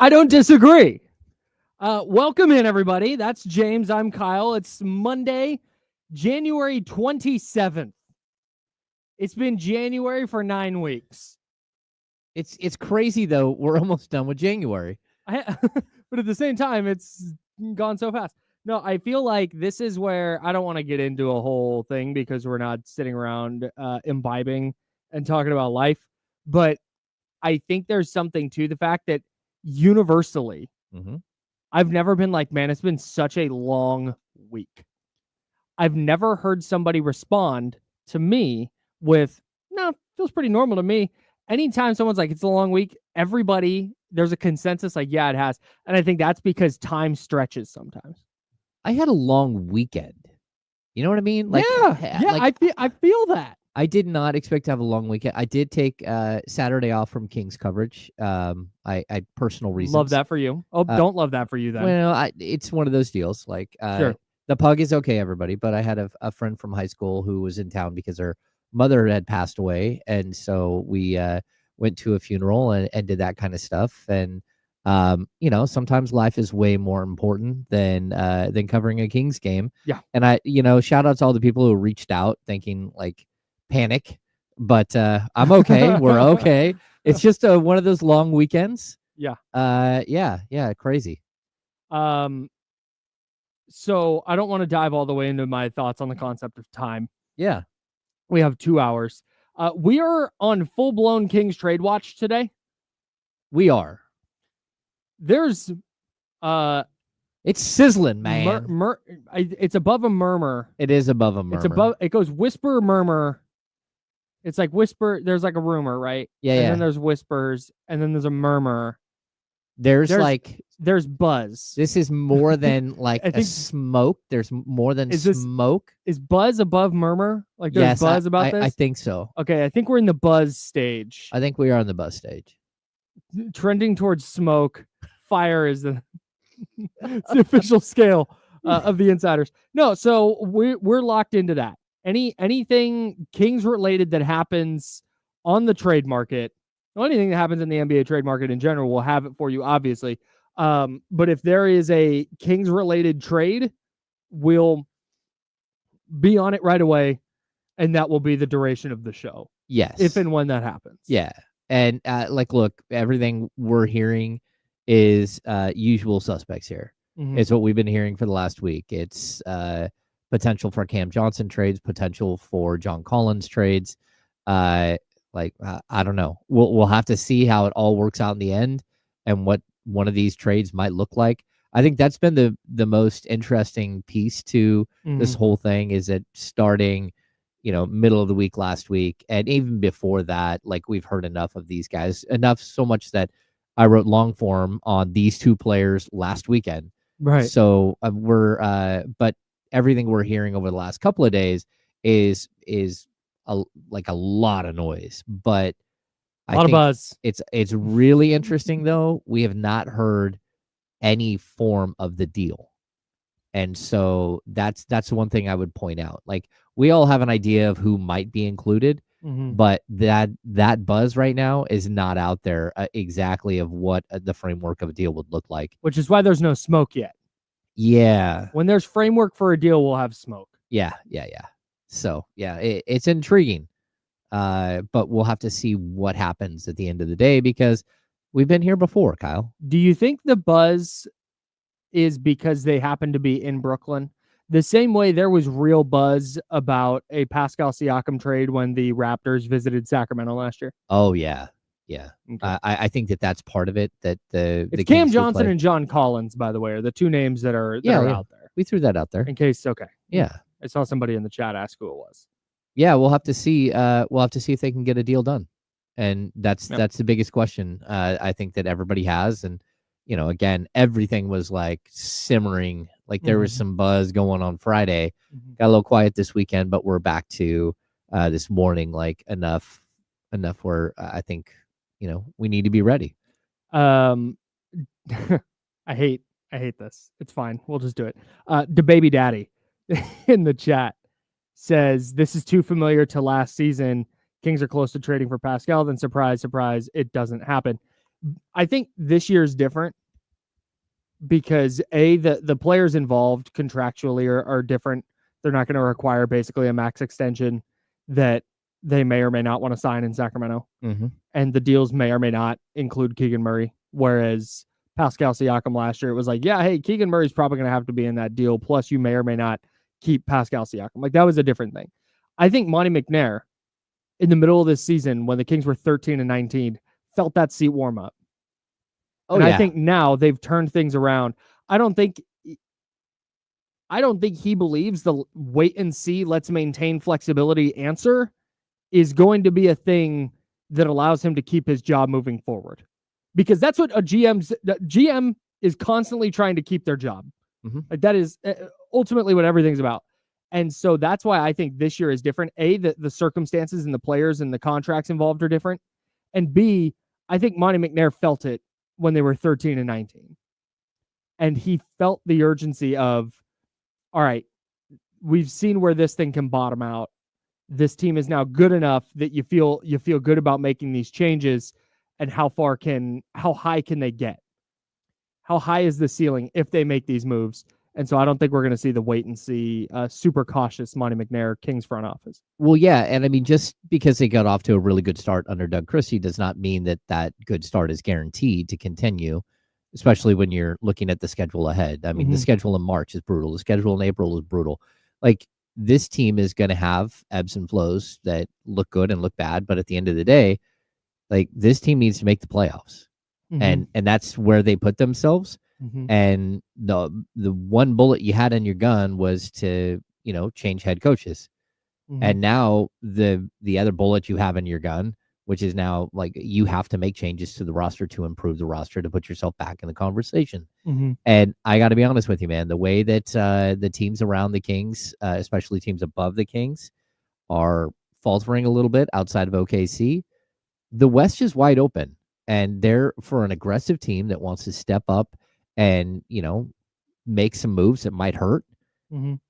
I don't disagree. Welcome in, everybody. That's James. I'm Kyle. It's Monday, January 27th. It's been January for 9 weeks. It's crazy, though. We're almost done with January. But at the same time, it's gone so fast. No, I feel like this is where I don't want to get into a whole thing because we're not sitting around imbibing and talking about life. But I think there's something to the fact that universally, I've never been like, man, it's been such a long week. I've never heard somebody respond to me with, no, feels pretty normal to me. Anytime someone's like, it's a long week, there's a consensus like, yeah, it has. And I think that's because time stretches sometimes. I had a long weekend. You know what I mean? Like, I feel that. I did not expect to have a long weekend. I did take Saturday off from Kings coverage. I personal reasons. Love that for you. Oh, don't love that for you then. Well, it's one of those deals. Like, sure. The pug is okay, everybody. But I had a friend from high school who was in town because her mother had passed away, and so we went to a funeral and did that kind of stuff. And sometimes life is way more important than covering a Kings game. Yeah. And shout out to all the people who reached out thinking like panic, but I'm okay. We're okay. It's just one of those long weekends. Yeah. Yeah. Crazy. So I don't want to dive all the way into my thoughts on the concept of time. Yeah. We have 2 hours. We are on full-blown Kings trade watch today. We are. There's it's sizzling, man. It's above a murmur. It is above a murmur. It goes whisper, murmur. It's like whisper. There's like a rumor, right? Yeah. And then there's whispers, and then there's a murmur. There's buzz. This is more than like a smoke. There's more than smoke. Is buzz above murmur? Like there's buzz about this? I think so. Okay, I think we're in the buzz stage. I think we are in the buzz stage. Trending towards smoke. Fire is the official scale of the insiders. No, so we're locked into that. Anything Kings related that happens on the trade market, or anything that happens in the NBA trade market in general, we'll have it for you, obviously. But if there is a Kings related trade, we'll be on it right away, and that will be the duration of the show. Yes, if and when that happens. Yeah, and look, everything we're hearing is usual suspects here. Mm-hmm. It's what we've been hearing for the last week. It's potential for Cam Johnson trades, potential for John Collins trades. I don't know. We'll have to see how it all works out in the end and what one of these trades might look like. I think that's been the most interesting piece to this whole thing, is that starting, middle of the week last week, and even before that, like, we've heard enough of these guys, enough so much that I wrote long form on these two players last weekend. Right. So but everything we're hearing over the last couple of days is a lot of noise, but a lot of buzz. It's really interesting though. We have not heard any form of the deal, and so that's one thing I would point out. Like, we all have an idea of who might be included. Mm-hmm. But that buzz right now is not out there exactly of what the framework of a deal would look like. Which is why there's no smoke yet. Yeah. When there's framework for a deal, we'll have smoke. Yeah. So, yeah, it's intriguing. But we'll have to see what happens at the end of the day, because we've been here before, Kyle. Do you think the buzz is because they happen to be in Brooklyn? The same way there was real buzz about a Pascal Siakam trade when the Raptors visited Sacramento last year. Oh, yeah. Okay. I think that's part of it. That it's Cam Johnson and John Collins, by the way, are the two names that are out there. We threw that out there in case. Okay. Yeah. I saw somebody in the chat ask who it was. Yeah, we'll have to see. We'll have to see if they can get a deal done, and that's the biggest question I think that everybody has. And again, everything was like simmering. Like, there was some buzz going on Friday. Got a little quiet this weekend, but we're back to this morning, like enough where I think, we need to be ready. I hate this. It's fine. We'll just do it. The baby daddy in the chat says, this is too familiar to last season. Kings are close to trading for Pascal. Then surprise, surprise, it doesn't happen. I think this year is different because the players involved contractually are different. They're not going to require basically a max extension that they may or may not want to sign in Sacramento. Mm-hmm. And the deals may or may not include Keegan Murray. Whereas Pascal Siakam last year, it was like, yeah, hey, Keegan Murray's probably going to have to be in that deal. Plus, you may or may not keep Pascal Siakam. Like, that was a different thing. I think Monty McNair, in the middle of this season, when the Kings were 13-19, felt that seat warm up. Oh, and yeah. I think now they've turned things around. I don't think he believes the wait and see, let's maintain flexibility answer is going to be a thing that allows him to keep his job moving forward. Because that's what a GM is constantly trying to keep their job. Mm-hmm. Like, that is ultimately what everything's about. And so that's why I think this year is different. A, the circumstances and the players and the contracts involved are different. And B, I think Monty McNair felt it when they were 13-19. And he felt the urgency of, all right, we've seen where this thing can bottom out. This team is now good enough that you feel good about making these changes. And how high can they get? How high is the ceiling if they make these moves? And so I don't think we're going to see the wait and see, super cautious Monty McNair Kings front office. Well, yeah, and I mean, just because they got off to a really good start under Doug Christie does not mean that good start is guaranteed to continue, especially when you're looking at the schedule ahead. I mean, the schedule in March is brutal. The schedule in April is brutal. Like, this team is going to have ebbs and flows that look good and look bad, but at the end of the day, like, this team needs to make the playoffs. And that's where they put themselves. And the one bullet you had in your gun was to, change head coaches. And now the other bullet you have in your gun, which is now, like, you have to make changes to the roster to improve the roster to put yourself back in the conversation. And I got to be honest with you, man, the way that the teams around the Kings, especially teams above the Kings, are faltering a little bit outside of OKC, the West is wide open. And they're, for an aggressive team that wants to step up and, make some moves that might hurt,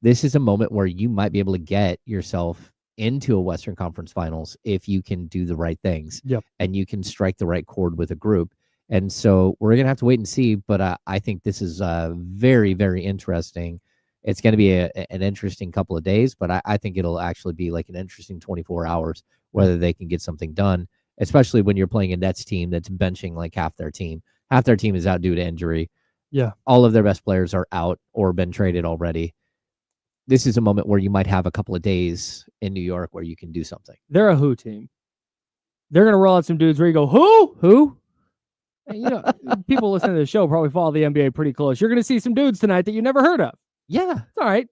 this is a moment where you might be able to get yourself into a Western Conference Finals if you can do the right things. Yep. And you can strike the right chord with a group. And so we're going to have to wait and see. But I think this is very, very interesting. It's going to be an interesting couple of days, but I think it'll actually be like an interesting 24 hours, whether they can get something done, especially when you're playing a Nets team that's benching like half their team. Half their team is out due to injury. Yeah. All of their best players are out or been traded already. This is a moment where you might have a couple of days in New York where you can do something. They're a who team. They're going to roll out some dudes where you go, who? And, people listening to the show probably follow the NBA pretty close. You're going to see some dudes tonight that you never heard of. Yeah. It's all right.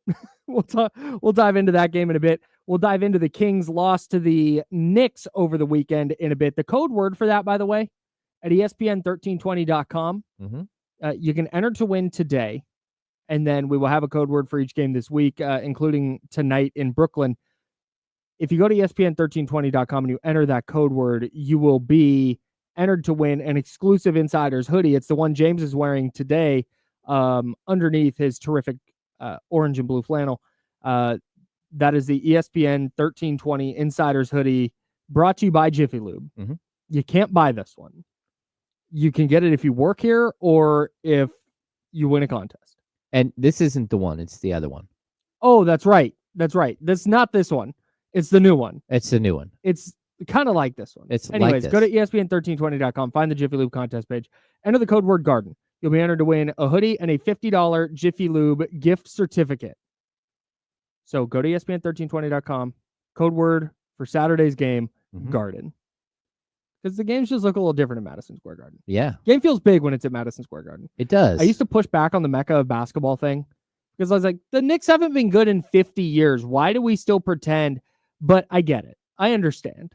We'll dive into that game in a bit. We'll dive into the Kings' loss to the Knicks over the weekend in a bit. The code word for that, by the way, at ESPN1320.com. You can enter to win today, and then we will have a code word for each game this week, including tonight in Brooklyn. If you go to ESPN1320.com and you enter that code word, you will be entered to win an exclusive Insiders hoodie. It's the one James is wearing today, underneath his terrific orange and blue flannel. That is the ESPN 1320 Insiders hoodie, brought to you by Jiffy Lube. You can't buy this one. You can get it if you work here or if you win a contest. And this isn't the one. It's the other one. Oh, that's right. That's right. That's not this one. It's the new one. It's the new one. It's kind of like this one. Anyways, go to ESPN1320.com, find the Jiffy Lube contest page, enter the code word garden. You'll be entered to win a hoodie and a $50 Jiffy Lube gift certificate. So go to ESPN1320.com, code word for Saturday's game, garden. Because the games just look a little different in Madison Square Garden. Yeah. Game feels big when it's at Madison Square Garden. It does. I used to push back on the Mecca of basketball thing because I was like, the Knicks haven't been good in 50 years. Why do we still pretend? But I get it. I understand.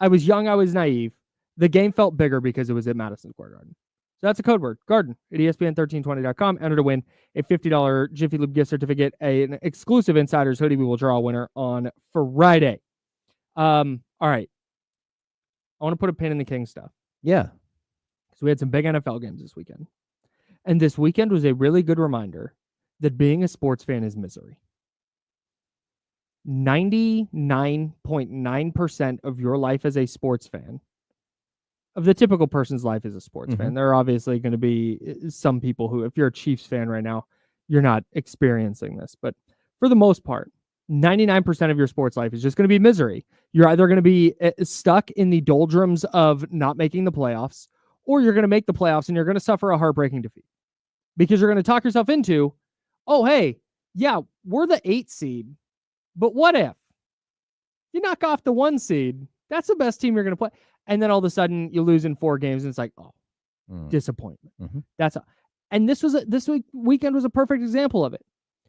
I was young. I was naive. The game felt bigger because it was at Madison Square Garden. So that's a code word, garden, at ESPN1320.com. Enter to win a $50 Jiffy Lube gift certificate, an exclusive Insiders hoodie. We will draw a winner on Friday. All right. I want to put a pin in the Kings stuff. Yeah. So we had some big NFL games this weekend. And this weekend was a really good reminder that being a sports fan is misery. 99.9% of your life as a sports fan of the typical person's life as a sports fan. There are obviously going to be some people who, if you're a Chiefs fan right now, you're not experiencing this. But for the most part, 99% of your sports life is just going to be misery. You're either going to be stuck in the doldrums of not making the playoffs, or you're going to make the playoffs and you're going to suffer a heartbreaking defeat because you're going to talk yourself into, oh, hey, yeah, we're the 8 seed, but what if you knock off the 1 seed? That's the best team you're going to play. And then all of a sudden you lose in 4 games and it's like, oh, disappointment. That's and this weekend was a perfect example of it.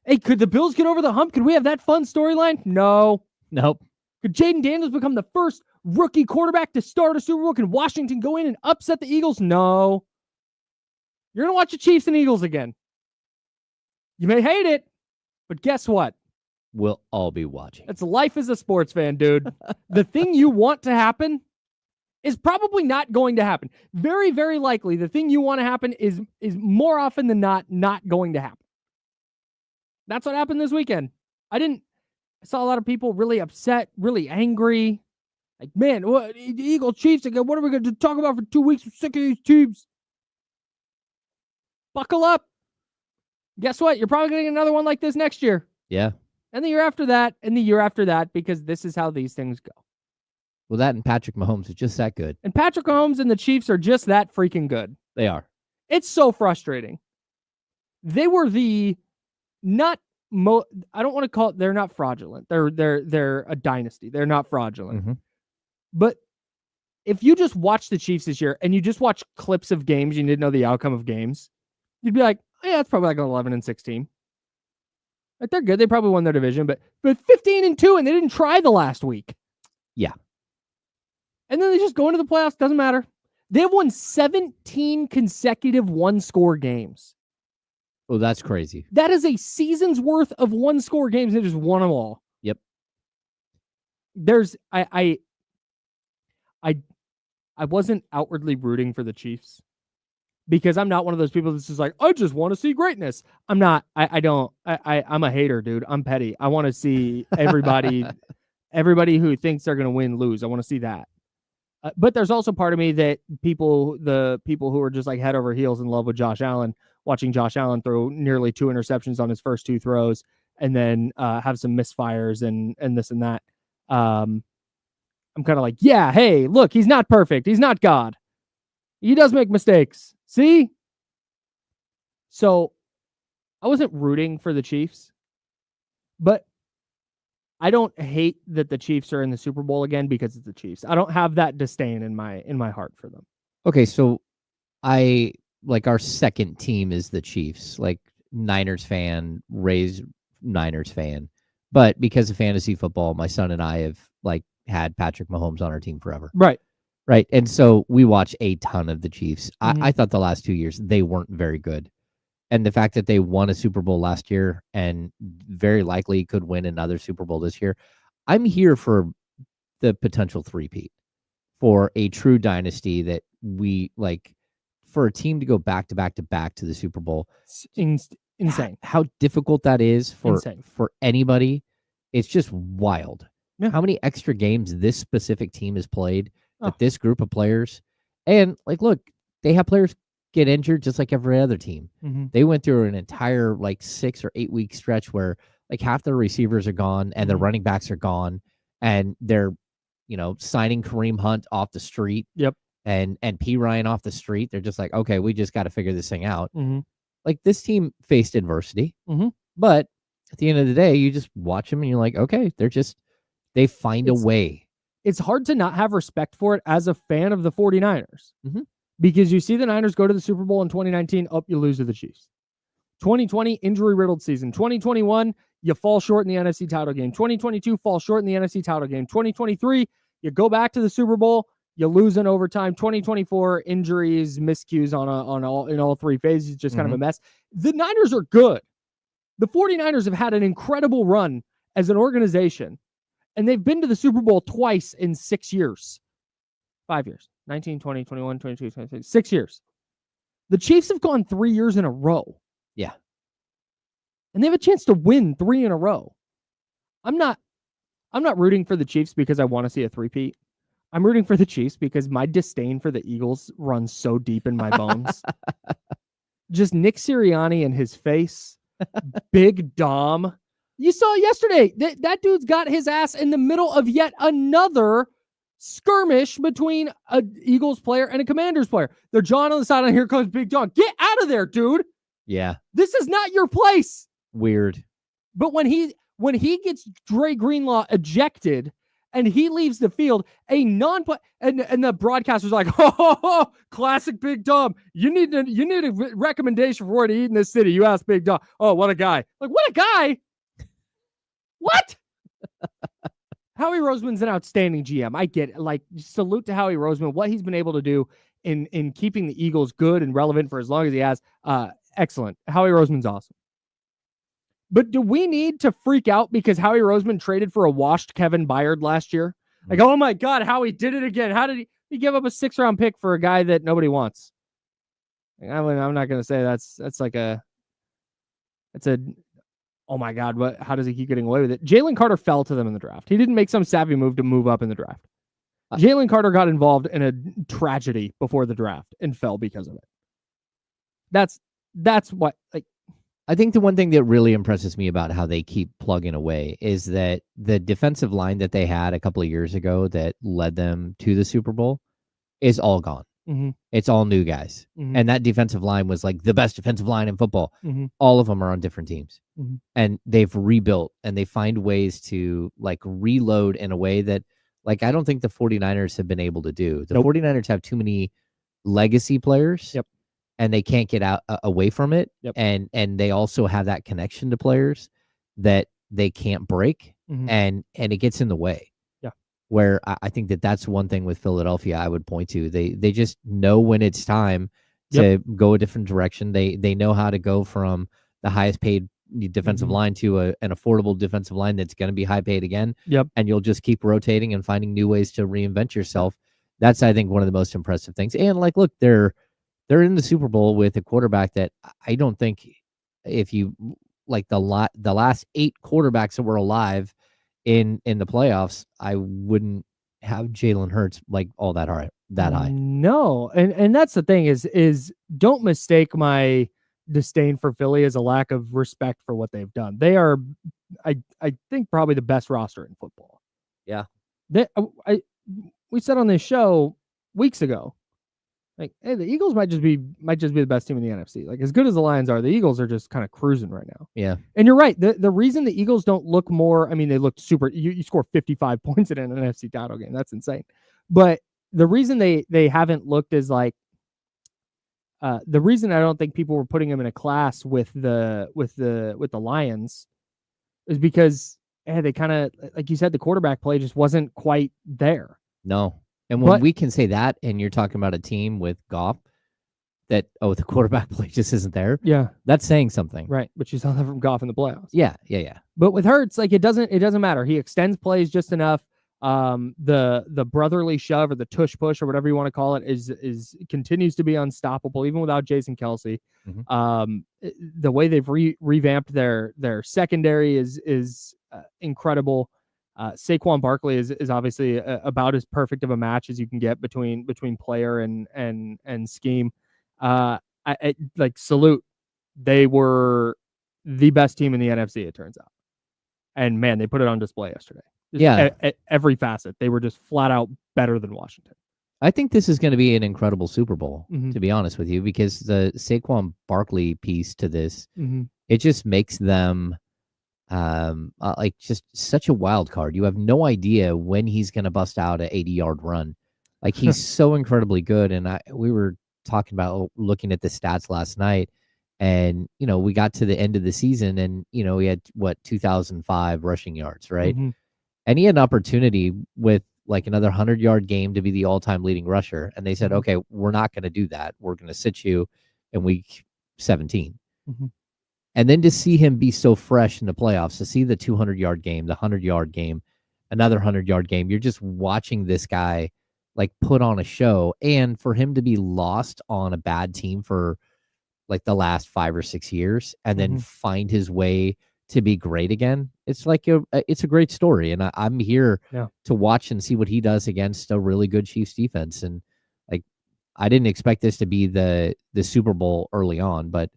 Hey, could the Bills get over the hump? Could we have that fun storyline? No. Nope. Could Jaden Daniels become the first rookie quarterback to start a Super Bowl? Can Washington go in and upset the Eagles? No. You're going to watch the Chiefs and Eagles again. You may hate it, but guess what? We'll all be watching. It's life as a sports fan, dude. The thing you want to happen is probably not going to happen. Very, very likely the thing you want to happen is more often than not going to happen. That's what happened this weekend. I saw a lot of people really upset, really angry. Like, man, what Eagle Chiefs again? What are we going to talk about for 2 weeks? I'm sick of these teams. Buckle up. Guess what? You're probably getting another one like this next year. Yeah. And the year after that, and the year after that, because this is how these things go. Well, that and Patrick Mahomes is just that good. And Patrick Mahomes and the Chiefs are just that freaking good. They are. It's so frustrating. They were the I don't want to call it, they're not fraudulent. They're a dynasty. They're not fraudulent. But if you just watch the Chiefs this year and you just watch clips of games, you didn't know the outcome of games, you'd be like, oh, yeah, it's probably like an 11-6 team. Like, they're good. They probably won their division, but 15-2 and they didn't try the last week. Yeah. And then they just go into the playoffs. Doesn't matter. They've won 17 consecutive 1-score games. Oh, that's crazy. That is a season's worth of 1-score games. They just won them all. Yep. I wasn't outwardly rooting for the Chiefs because I'm not one of those people that's just like, I just want to see greatness. I'm not. I'm a hater, dude. I'm petty. I want to see everybody who thinks they're going to win lose. I want to see that. But there's also part of me that the people who are just like head over heels in love with Josh Allen, watching Josh Allen throw nearly 2 interceptions on his first 2 throws and then have some misfires and this and that. I'm kind of like, yeah, hey, look, he's not perfect. He's not God. He does make mistakes. See? So I wasn't rooting for the Chiefs, but I don't hate that the Chiefs are in the Super Bowl again because it's the Chiefs. I don't have that disdain in my heart for them. Okay, so our second team is the Chiefs, like Niners fan, raised Niners fan. But because of fantasy football, my son and I have had Patrick Mahomes on our team forever. Right. Right. And so we watch a ton of the Chiefs. I thought the last 2 years they weren't very good. And the fact that they won a Super Bowl last year and very likely could win another Super Bowl this year, I'm here for the potential three-peat, for a true dynasty that we for a team to go back to back to back to the Super Bowl. Insane. How difficult that is for anybody. It's just wild. Yeah. How many extra games this specific team has played with this group of players. And look, they have players get injured just like every other team. They went through an entire 6 or 8 week stretch where half their receivers are gone and their running backs are gone, and they're signing Kareem Hunt off the street. Yep. And P. Ryan off the street. They're just like, okay, we just got to figure this thing out. This team faced adversity, but at the end of the day, you just watch them and you're like, okay, they find a way. It's hard to not have respect for it as a fan of the 49ers. Because you see the Niners go to the Super Bowl in 2019, you lose to the Chiefs. 2020, injury-riddled season. 2021, you fall short in the NFC title game. 2022, fall short in the NFC title game. 2023, you go back to the Super Bowl, you lose in overtime. 2024, injuries, miscues in all 3 phases, just kind of a mess. The Niners are good. The 49ers have had an incredible run as an organization, and they've been to the Super Bowl twice in 6 years. 5 years. 19, 20, 21, 22, 23, 6 years. The Chiefs have gone 3 years in a row. Yeah. And they have a chance to win 3 in a row. I'm not rooting for the Chiefs because I want to see a three-peat. I'm rooting for the Chiefs because my disdain for the Eagles runs so deep in my bones. Just Nick Sirianni and his face, Big Dom. You saw yesterday that dude's got his ass in the middle of yet another skirmish between an Eagles player and a Commanders player. They're jawing on the sideline. Here comes Big Dom. Get out of there, dude. Yeah. This is not your place. Weird. But when he gets Dre Greenlaw ejected and he leaves the field, and the broadcaster's like, oh, classic Big Dom. You need a recommendation for where to eat in this city. You ask Big Dom. Oh, what a guy. Like, what a guy. What? Howie Roseman's an outstanding GM. I get it. Like, salute to Howie Roseman, what he's been able to do in keeping the Eagles good and relevant for as long as he has. Excellent. Howie Roseman's awesome. But do we need to freak out because Howie Roseman traded for a washed Kevin Byard last year? Like, oh my God, Howie did it again. How did he give up a 6th-round pick for a guy that nobody wants? I'm not going to say that's oh my God, how does he keep getting away with it? Jalen Carter fell to them in the draft. He didn't make some savvy move to move up in the draft. Jalen Carter got involved in a tragedy before the draft and fell because of it. That's what, like, I think the one thing that really impresses me about how they keep plugging away is that the defensive line that they had a couple of years ago that led them to the Super Bowl is all gone. Mm-hmm. It's all new guys. Mm-hmm. And that defensive line was like the best defensive line in football. Mm-hmm. All of them are on different teams. Mm-hmm. And they've rebuilt and they find ways to like reload in a way that like I don't think the 49ers have been able to do. The 49ers have too many legacy players. Yep. And they can't get out away from it. Yep. And they also have that connection to players that they can't break. Mm-hmm. And it gets in the way. Yeah. Where I think that's one thing with Philadelphia I would point to. They just know when it's time to go a different direction. They know how to go from the highest paid defensive line to an affordable defensive line that's going to be high paid again. Yep. And you'll just keep rotating and finding new ways to reinvent yourself. That's, I think, one of the most impressive things. And like, look, they're in the Super Bowl with a quarterback that I don't think if you like the last 8 quarterbacks that were alive in the playoffs, I wouldn't have Jalen Hurts like all that high. No. And that's the thing is don't mistake my disdain for Philly as a lack of respect for what they've done. They are, I think, probably the best roster in football. Yeah. We said on this show weeks ago, like, hey, the Eagles might just be the best team in the NFC. Like, as good as the Lions are, the Eagles are just kind of cruising right now. Yeah. And you're right. The reason the Eagles don't look more, I mean, they looked super. You score 55 points in an NFC title game. That's insane. But the reason they haven't looked as like, the reason I don't think people were putting them in a class with the Lions is because they kind of, like you said, the quarterback play just wasn't quite there. No. And when we can say that, and you're talking about a team with Goff, that, the quarterback play just isn't there. Yeah. That's saying something. Right. But you saw that from Goff in the playoffs. Yeah. But with Hurts, like, it doesn't matter. He extends plays just enough. The brotherly shove or the tush push or whatever you want to call it is continues to be unstoppable, even without Jason Kelce. Mm-hmm. The way they've revamped their secondary is incredible. Saquon Barkley is obviously about as perfect of a match as you can get between player and scheme. I like salute. They were the best team in the NFC, it turns out. And man, they put it on display yesterday. At every facet, they were just flat out better than Washington. I think this is going to be an incredible Super Bowl, mm-hmm. to be honest with you, because the Saquon Barkley piece to this, mm-hmm. it just makes them like just such a wild card. You have no idea when he's going to bust out an 80-yard run. Like, he's so incredibly good. And we were talking about looking at the stats last night, and we got to the end of the season, and he had 2005 rushing yards, right? Mm-hmm. And he had an opportunity with like another 100-yard game to be the all-time leading rusher, and they said, mm-hmm. okay, we're not going to do that. We're going to sit you in week 17. Mm-hmm. And then to see him be so fresh in the playoffs, to see the 200-yard game, the 100-yard game, another 100-yard game, you're just watching this guy like put on a show. And for him to be lost on a bad team for like the last 5 or 6 years and then mm-hmm. find his way to be great again, it's like it's a great story, and I'm here to watch and see what he does against a really good Chiefs defense. And like, I didn't expect this to be the Super Bowl early on, but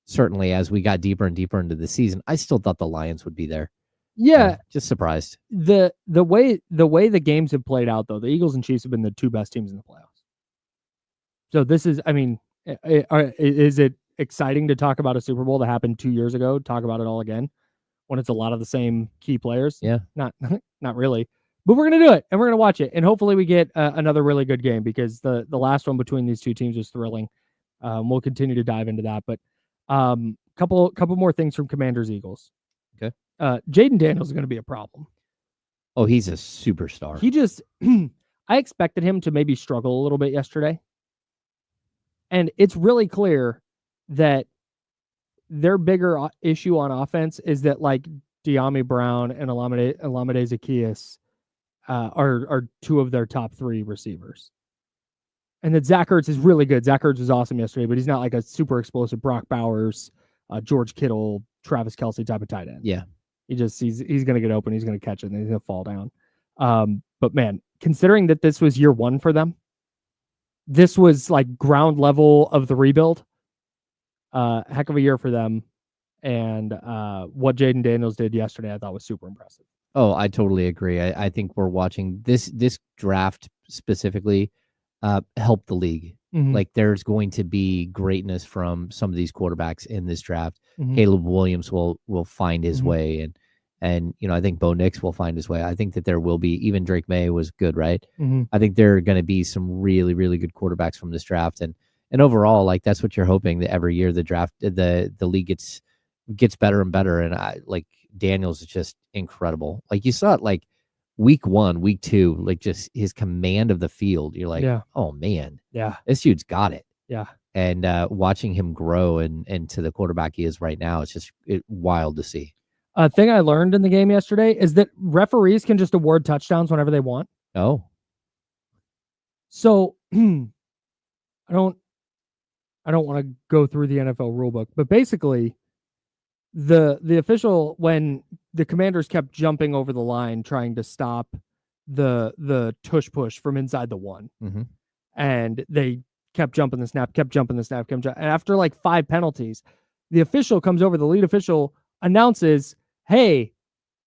certainly as we got deeper and deeper into the season, I still thought the Lions would be there. Yeah, just surprised. The way the games have played out, though, the Eagles and Chiefs have been the two best teams in the playoffs. So this is, I mean, is it exciting to talk about a Super Bowl that happened 2 years ago? Talk about it all again when it's a lot of the same key players? Yeah, not really. But we're gonna do it, and we're gonna watch it, and hopefully we get another really good game, because the last one between these two teams was thrilling. We'll continue to dive into that, but couple more things from Commanders Eagles. Okay. Jaden Daniels is going to be a problem. Oh, he's a superstar. He just, I expected him to maybe struggle a little bit yesterday, and it's really clear that their bigger issue on offense is that, like, De'Ami Brown and Olamide Zaccheaus are two of their top three receivers. And that Zach Ertz is really good. Zach Ertz was awesome yesterday, but he's not like a super explosive Brock Bowers, George Kittle, Travis Kelce type of tight end. Yeah. He's going to get open. He's going to catch it, and he's going to fall down. But man, considering that this was year one for them, this was like ground level of the rebuild. Heck of a year for them. And what Jaden Daniels did yesterday, I thought was super impressive. Oh, I totally agree. I think we're watching this draft specifically help the league. Mm-hmm. Like, there's going to be greatness from some of these quarterbacks in this draft. Mm-hmm. Caleb Williams will find his mm-hmm. way, and I think Bo Nix will find his way. I think that there will be, even Drake May was good, right? Mm-hmm. I think there are going to be some really, really good quarterbacks from this draft, and overall, like, that's what you're hoping, that every year the draft, the league gets better and better. And I like Daniels is just incredible. Like, you saw it like week 1, week 2, like just his command of the field. You're like, oh man, this dude's got it. Yeah. And watching him grow and to the quarterback he is right now, it's just wild to see. A thing I learned in the game yesterday is that referees can just award touchdowns whenever they want. Oh. So I don't want to go through the NFL rulebook, but basically the official, when the Commanders kept jumping over the line trying to stop the tush push from inside the one, mm-hmm. and they kept jumping the snap, and after like 5 penalties, the official comes over, the lead official announces, hey,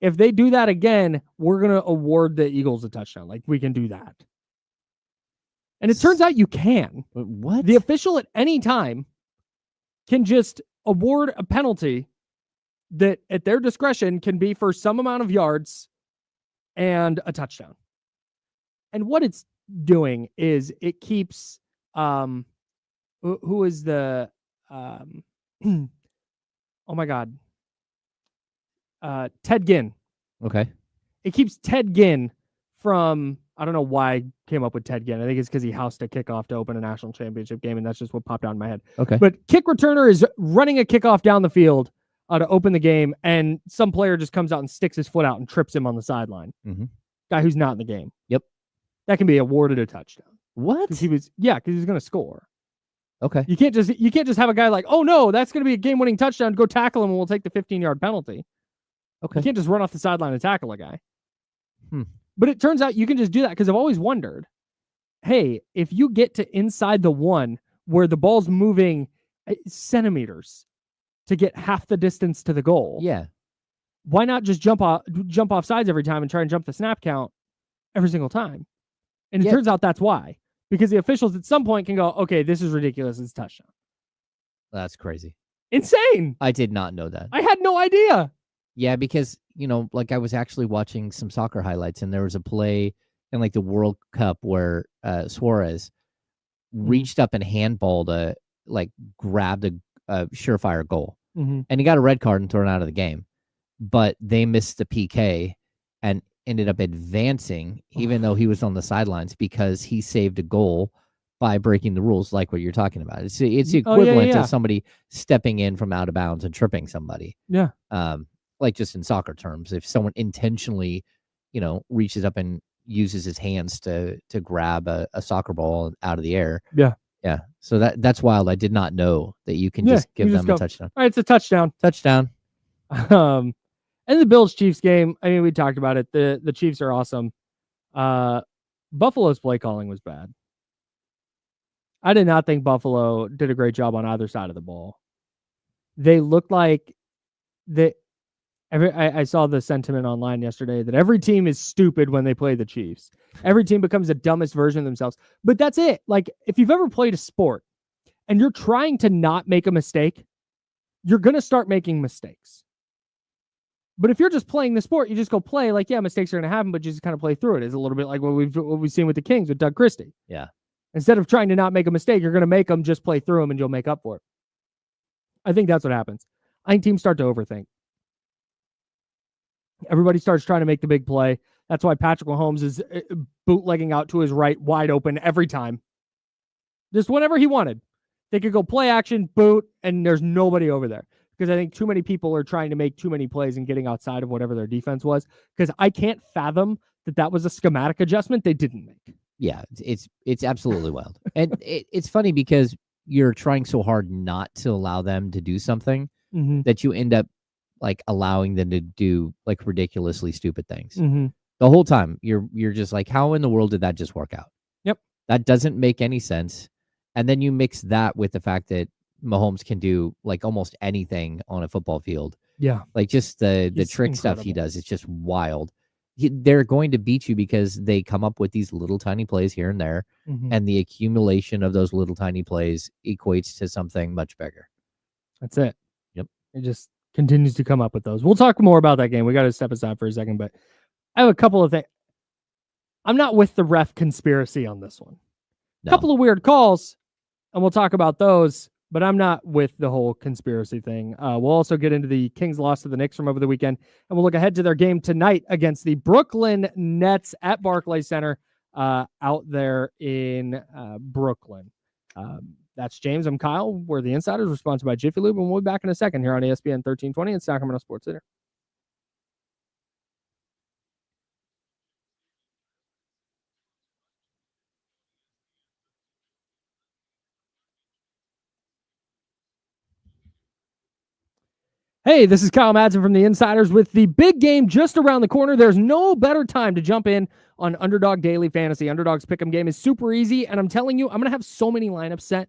if they do that again, we're going to award the Eagles a touchdown. Like, we can do that. And it turns out you can. What? The official at any time can just award a penalty that at their discretion can be for some amount of yards and a touchdown. And what it's doing is it keeps who is the oh my God. Ted Ginn. Okay. It keeps Ted Ginn from, I don't know why I came up with Ted Ginn. I think it's because he housed a kickoff to open a national championship game, and that's just what popped out in my head. Okay. But kick returner is running a kickoff down the field to open the game, and some player just comes out and sticks his foot out and trips him on the sideline. Mm-hmm. Guy who's not in the game. Yep. That can be awarded a touchdown. What? Because he was going to score. Okay. You can't just have a guy like, oh no, that's going to be a game-winning touchdown. Go tackle him, and we'll take the 15-yard penalty. Okay. You can't just run off the sideline and tackle a guy. But it turns out you can just do that, because I've always wondered, hey, if you get to inside the one where the ball's moving centimeters to get half the distance to the goal, why not just jump off sides every time and try and jump the snap count every single time? And it turns out that's why, because the officials at some point can go, okay, this is ridiculous, it's a touchdown. That's crazy. Insane. I did not know that. I had no idea. Yeah, because, like, I was actually watching some soccer highlights, and there was a play in like the World Cup where Suarez reached up and handballed grabbed a surefire goal. Mm-hmm. And he got a red card and thrown out of the game. But they missed the PK and ended up advancing, even though he was on the sidelines, because he saved a goal by breaking the rules, like what you're talking about. It's the equivalent to somebody stepping in from out of bounds and tripping somebody. Yeah. Like, just in soccer terms, if someone intentionally, reaches up and uses his hands to grab a soccer ball out of the air. Yeah. Yeah. So that's wild. I did not know that you can just give them a touchdown. All right, it's a touchdown. Touchdown. And the Bills-Chiefs game, I mean, we talked about it. The Chiefs are awesome. Buffalo's play calling was bad. I did not think Buffalo did a great job on either side of the ball. They looked like I saw the sentiment online yesterday that every team is stupid when they play the Chiefs. Every team becomes the dumbest version of themselves. But that's it. Like, if you've ever played a sport and you're trying to not make a mistake, you're going to start making mistakes. But if you're just playing the sport, you just go play. Like, yeah, mistakes are going to happen, but you just kind of play through it. It's a little bit like what we've seen with the Kings with Doug Christie. Yeah. Instead of trying to not make a mistake, you're going to make them, just play through them, and you'll make up for it. I think that's what happens. I think teams start to overthink. Everybody starts trying to make the big play. That's why Patrick Mahomes is bootlegging out to his right, wide open every time. Just whenever he wanted. They could go play action, boot, and there's nobody over there. Because I think too many people are trying to make too many plays and getting outside of whatever their defense was. Because I can't fathom that was a schematic adjustment they didn't make. Yeah, it's absolutely wild. And it's funny because you're trying so hard not to allow them to do something that you end up like allowing them to do like ridiculously stupid things. The whole time you're just like, how in the world did that just work out? Yep. That doesn't make any sense. And then you mix that with the fact that Mahomes can do like almost anything on a football field. Yeah. Like just the trick stuff he does. It's just wild. They're going to beat you because they come up with these little tiny plays here and there. And the accumulation of those little tiny plays equates to something much bigger. That's it. Yep. It just continues to come up with those. We'll talk more about that game. We got to step aside for a second, but I have a couple of things. I'm not with the ref conspiracy on this one. A couple of weird calls, and we'll talk about those, but I'm not with the whole conspiracy thing. We'll also get into the Kings loss to the Knicks from over the weekend, and we'll look ahead to their game tonight against the Brooklyn Nets at Barclays Center out there in Brooklyn. That's James. I'm Kyle. We're the Insiders. We're sponsored by Jiffy Lube, and we'll be back in a second here on ESPN 1320 and Sacramento Sports Center. Hey, this is Kyle Madsen from the Insiders with the big game just around the corner. There's no better time to jump in on Underdog Daily Fantasy. Underdog's pick'em game is super easy, and I'm telling you, I'm going to have so many lineups set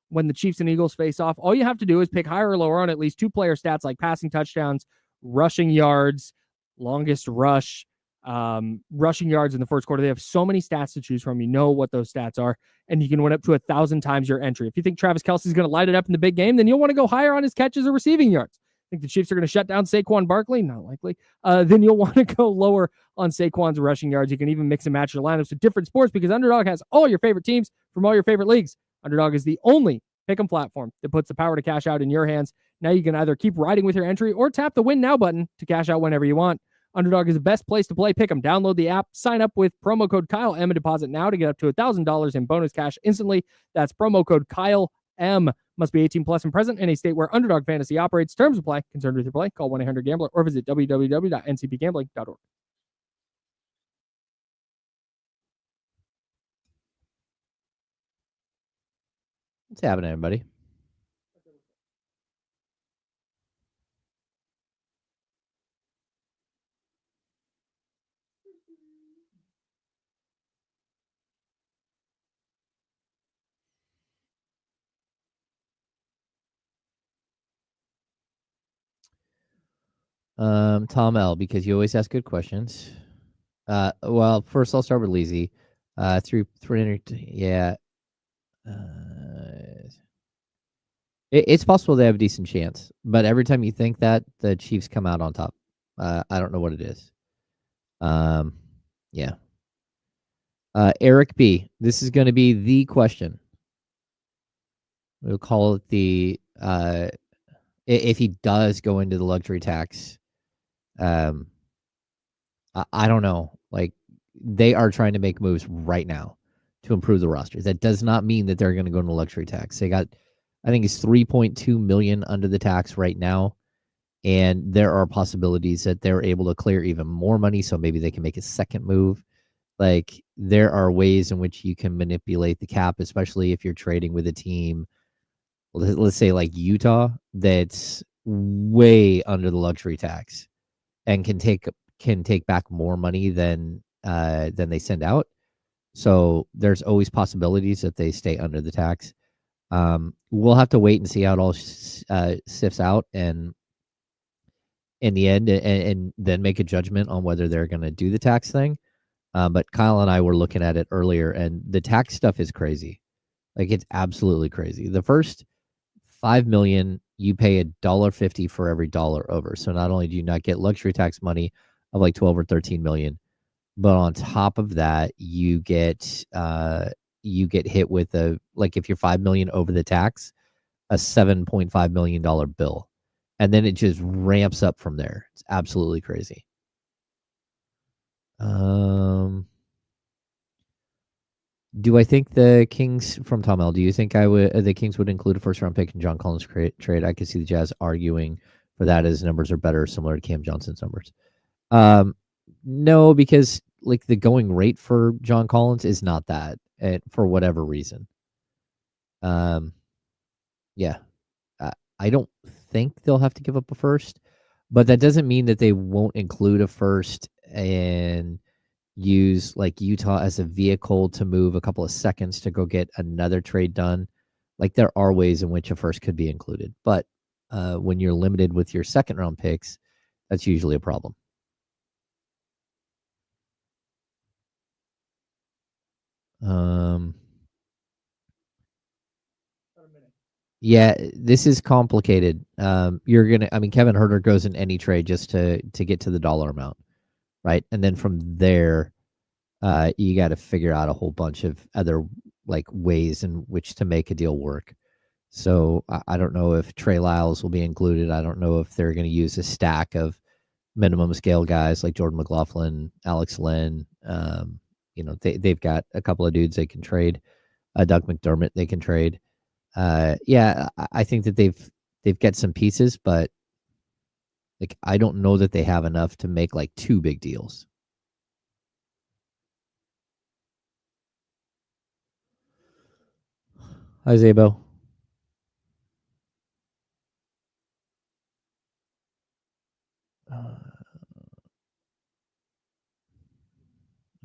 when the Chiefs and Eagles face off. All you have to do is pick higher or lower on at least two player stats like passing touchdowns, rushing yards, longest rush, rushing yards in the first quarter. They have so many stats to choose from. You know what those stats are, and you can win up to 1,000 times your entry. If you think Travis Kelce's going to light it up in the big game, then you'll want to go higher on his catches or receiving yards. Think the Chiefs are going to shut down Saquon Barkley? Not likely. Then you'll want to go lower on Saquon's rushing yards. You can even mix and match your lineups to different sports because Underdog has all your favorite teams from all your favorite leagues. Underdog is the only pick'em platform that puts the power to cash out in your hands. Now you can either keep riding with your entry or tap the win now button to cash out whenever you want. Underdog is the best place to play pick'em. Download the app, sign up with promo code Kyle M and deposit now to get up to $1,000 in bonus cash instantly. That's promo code Kyle M. Must be 18 plus and present in a state where Underdog Fantasy operates. Terms apply. Concerned with your play? Call 1-800-GAMBLER or visit www.ncpgambling.org. What's happening, everybody? Tom L, because you always ask good questions. Well, first I'll start with Leezy. 300, yeah. It's possible they have a decent chance, but every time you think that, the Chiefs come out on top. I don't know what it is. Yeah. Eric B, this is going to be the question. We'll call it the if he does go into the luxury tax. I don't know. Like, they are trying to make moves right now to improve the roster. That does not mean that they're going to go into luxury tax. They got, I think it's 3.2 million under the tax right now. And there are possibilities that they're able to clear even more money. So maybe they can make a second move. Like, there are ways in which you can manipulate the cap, especially if you're trading with a team, let's say like Utah, that's way under the luxury tax and can take back more money than they send out. So there's always possibilities that they stay under the tax. We'll have to wait and see how it all sifts out, and in the end, and then make a judgment on whether they're going to do the tax thing. But Kyle and I were looking at it earlier, and the tax stuff is crazy. Like, it's absolutely crazy. The first $5 million, you pay $1.50 for every dollar over. So not only do you not get luxury tax money of like 12 or 13 million, but on top of that, you get hit with if you're 5 million over the tax, a $7.5 million bill. And then it just ramps up from there. It's absolutely crazy. Do I think the Kings, from Tom L, do you think the Kings would include a first round pick in John Collins' trade? I could see the Jazz arguing for that, as numbers are better, similar to Cam Johnson's numbers. No, because like the going rate for John Collins is not that, for whatever reason. Yeah, I don't think they'll have to give up a first, but that doesn't mean that they won't include a first and use like Utah as a vehicle to move a couple of seconds to go get another trade done. Like, there are ways in which a first could be included, but when you're limited with your second round picks, that's usually a problem. Yeah, this is complicated. Kevin Huerter goes in any trade just to get to the dollar amount, right? And then from there, you got to figure out a whole bunch of other like ways in which to make a deal work. So I don't know if Trey Lyles will be included. I don't know if they're going to use a stack of minimum scale guys like Jordan McLaughlin, Alex Len. They've got a couple of dudes they can trade. Doug McDermott they can trade. I think that they've got some pieces, but like I don't know that they have enough to make like two big deals. Hi, Zabo.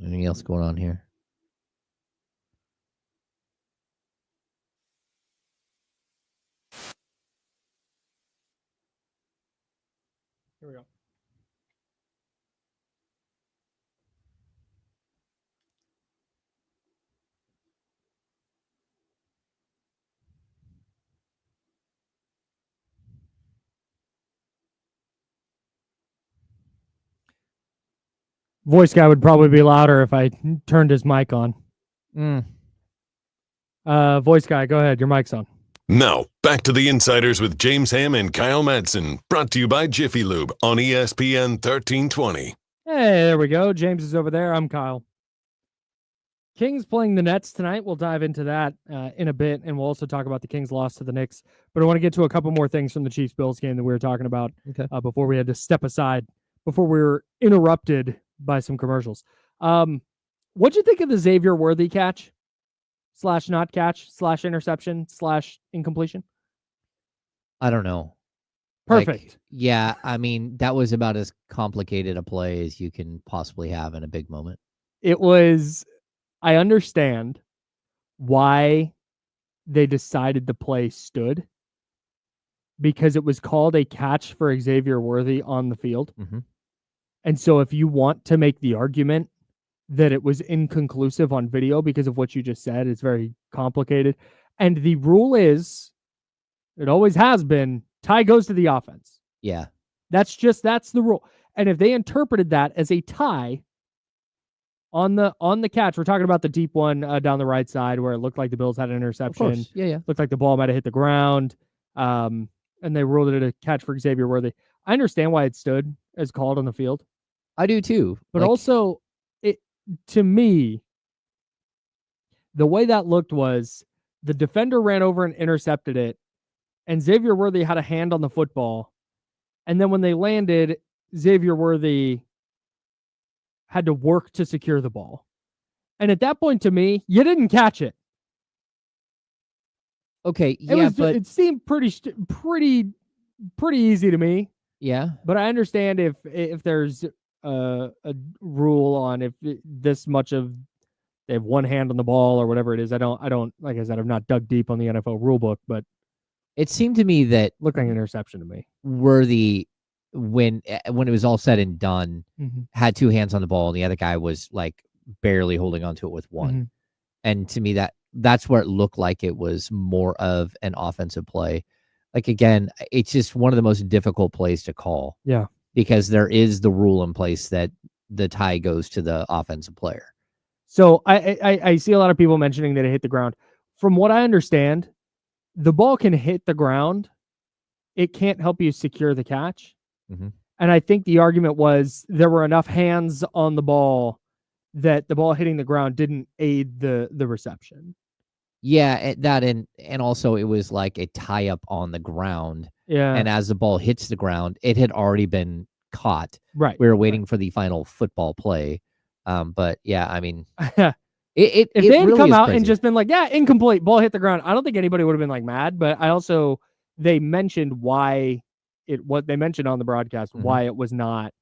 Anything else going on here? Here we go. Voice guy would probably be louder if I turned his mic on. Voice guy, go ahead. Your mic's on. Now, back to the Insiders with James Ham and Kyle Madsen, brought to you by Jiffy Lube on ESPN 1320. Hey, there we go. James is over there. I'm Kyle. Kings playing the Nets tonight. We'll dive into that in a bit, and we'll also talk about the Kings' loss to the Knicks. But I want to get to a couple more things from the Chiefs-Bills game that we were talking about before we had to step aside, before we were interrupted by some commercials. What'd you think of the Xavier Worthy catch? / not catch / interception / incompletion? I don't know. Perfect. I mean, that was about as complicated a play as you can possibly have in a big moment. It was. I understand why they decided the play stood, because it was called a catch for Xavier Worthy on the field. Mm-hmm. And so if you want to make the argument that it was inconclusive on video because of what you just said, it's very complicated. And the rule is, it always has been, tie goes to the offense. Yeah. That's the rule. And if they interpreted that as a tie on the catch, we're talking about the deep one down the right side where it looked like the Bills had an interception. Of course. Yeah. Looked like the ball might have hit the ground. And they ruled it a catch for Xavier Worthy. I understand why it stood as called on the field. I do too. But also, to me, the way that looked was the defender ran over and intercepted it, and Xavier Worthy had a hand on the football. And then when they landed, Xavier Worthy had to work to secure the ball. And at that point, to me, you didn't catch it. Okay, but it seemed pretty pretty easy to me. Yeah. But I understand if there's a rule on if this much of they have one hand on the ball or whatever it is. I don't like I said, I've not dug deep on the NFL rule book, but it seemed to me that looked like an interception to me. Worthy, when it was all said and done, had two hands on the ball and the other guy was like barely holding onto it with one. And to me, that's where it looked like it was more of an offensive play. Like, again, it's just one of the most difficult plays to call. Yeah. Because there is the rule in place that the tie goes to the offensive player. So I see a lot of people mentioning that it hit the ground. From what I understand, the ball can hit the ground. It can't help you secure the catch. And I think the argument was there were enough hands on the ball that the ball hitting the ground didn't aid the reception. Yeah, and also it was like a tie up on the ground. Yeah. And as the ball hits the ground, it had already been caught. Right. We were waiting for the final football play. But yeah, I mean, if they had really come out crazy. and just been like, yeah, incomplete, ball hit the ground, I don't think anybody would have been like mad. But I also, they mentioned why they mentioned on the broadcast why it was not,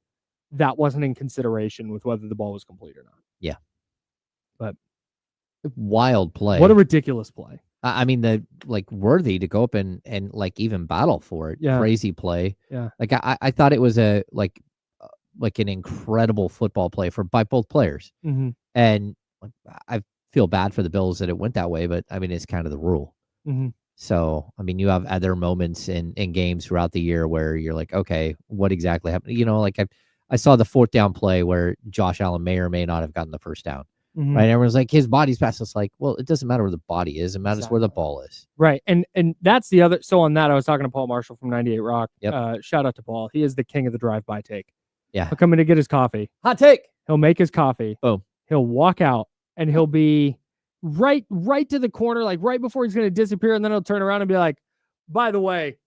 that wasn't in consideration with whether the ball was complete or not. Yeah. But wild play. What a ridiculous play. I mean, the Worthy to go up and like even battle for it. Yeah. Crazy play. Yeah. Like I thought it was a like an incredible football play by both players. And I feel bad for the Bills that it went that way, but I mean, it's kind of the rule. So, I mean, you have other moments in games throughout the year where you're like, okay, what exactly happened? You know, like I saw the 4th down play where Josh Allen may or may not have gotten the first down. Right. Everyone's like, his body's past. It's like, well, it doesn't matter where the body is. It matters where the ball is. Right. And that's the other. So on that, I was talking to Paul Marshall from 98 Rock. Yep. Shout out to Paul. He is the king of the drive-by take. Yeah. He'll come in to get his coffee. Hot take. He'll make his coffee. Boom. He'll walk out and he'll be right to the corner, like right before he's going to disappear. And then he'll turn around and be like, by the way,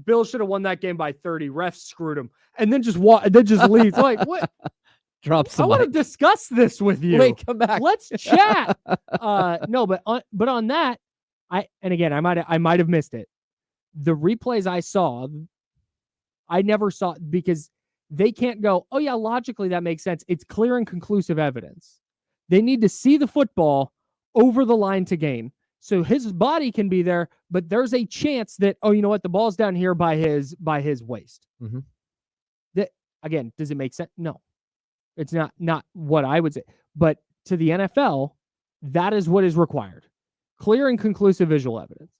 Bill should have won that game by 30. Refs screwed him. And then just leaves. Like, what? Drops. I want to discuss this with you. Wait, come back. Let's chat. No, but on that, I might have missed it. The replays I saw, I never saw, because they can't go, oh yeah, logically that makes sense. It's clear and conclusive evidence. They need to see the football over the line to gain. So his body can be there, but there's a chance that, oh, you know what, the ball's down here by his waist. That, again, does it make sense? No. It's not what I would say. But to the NFL, that is what is required. Clear and conclusive visual evidence.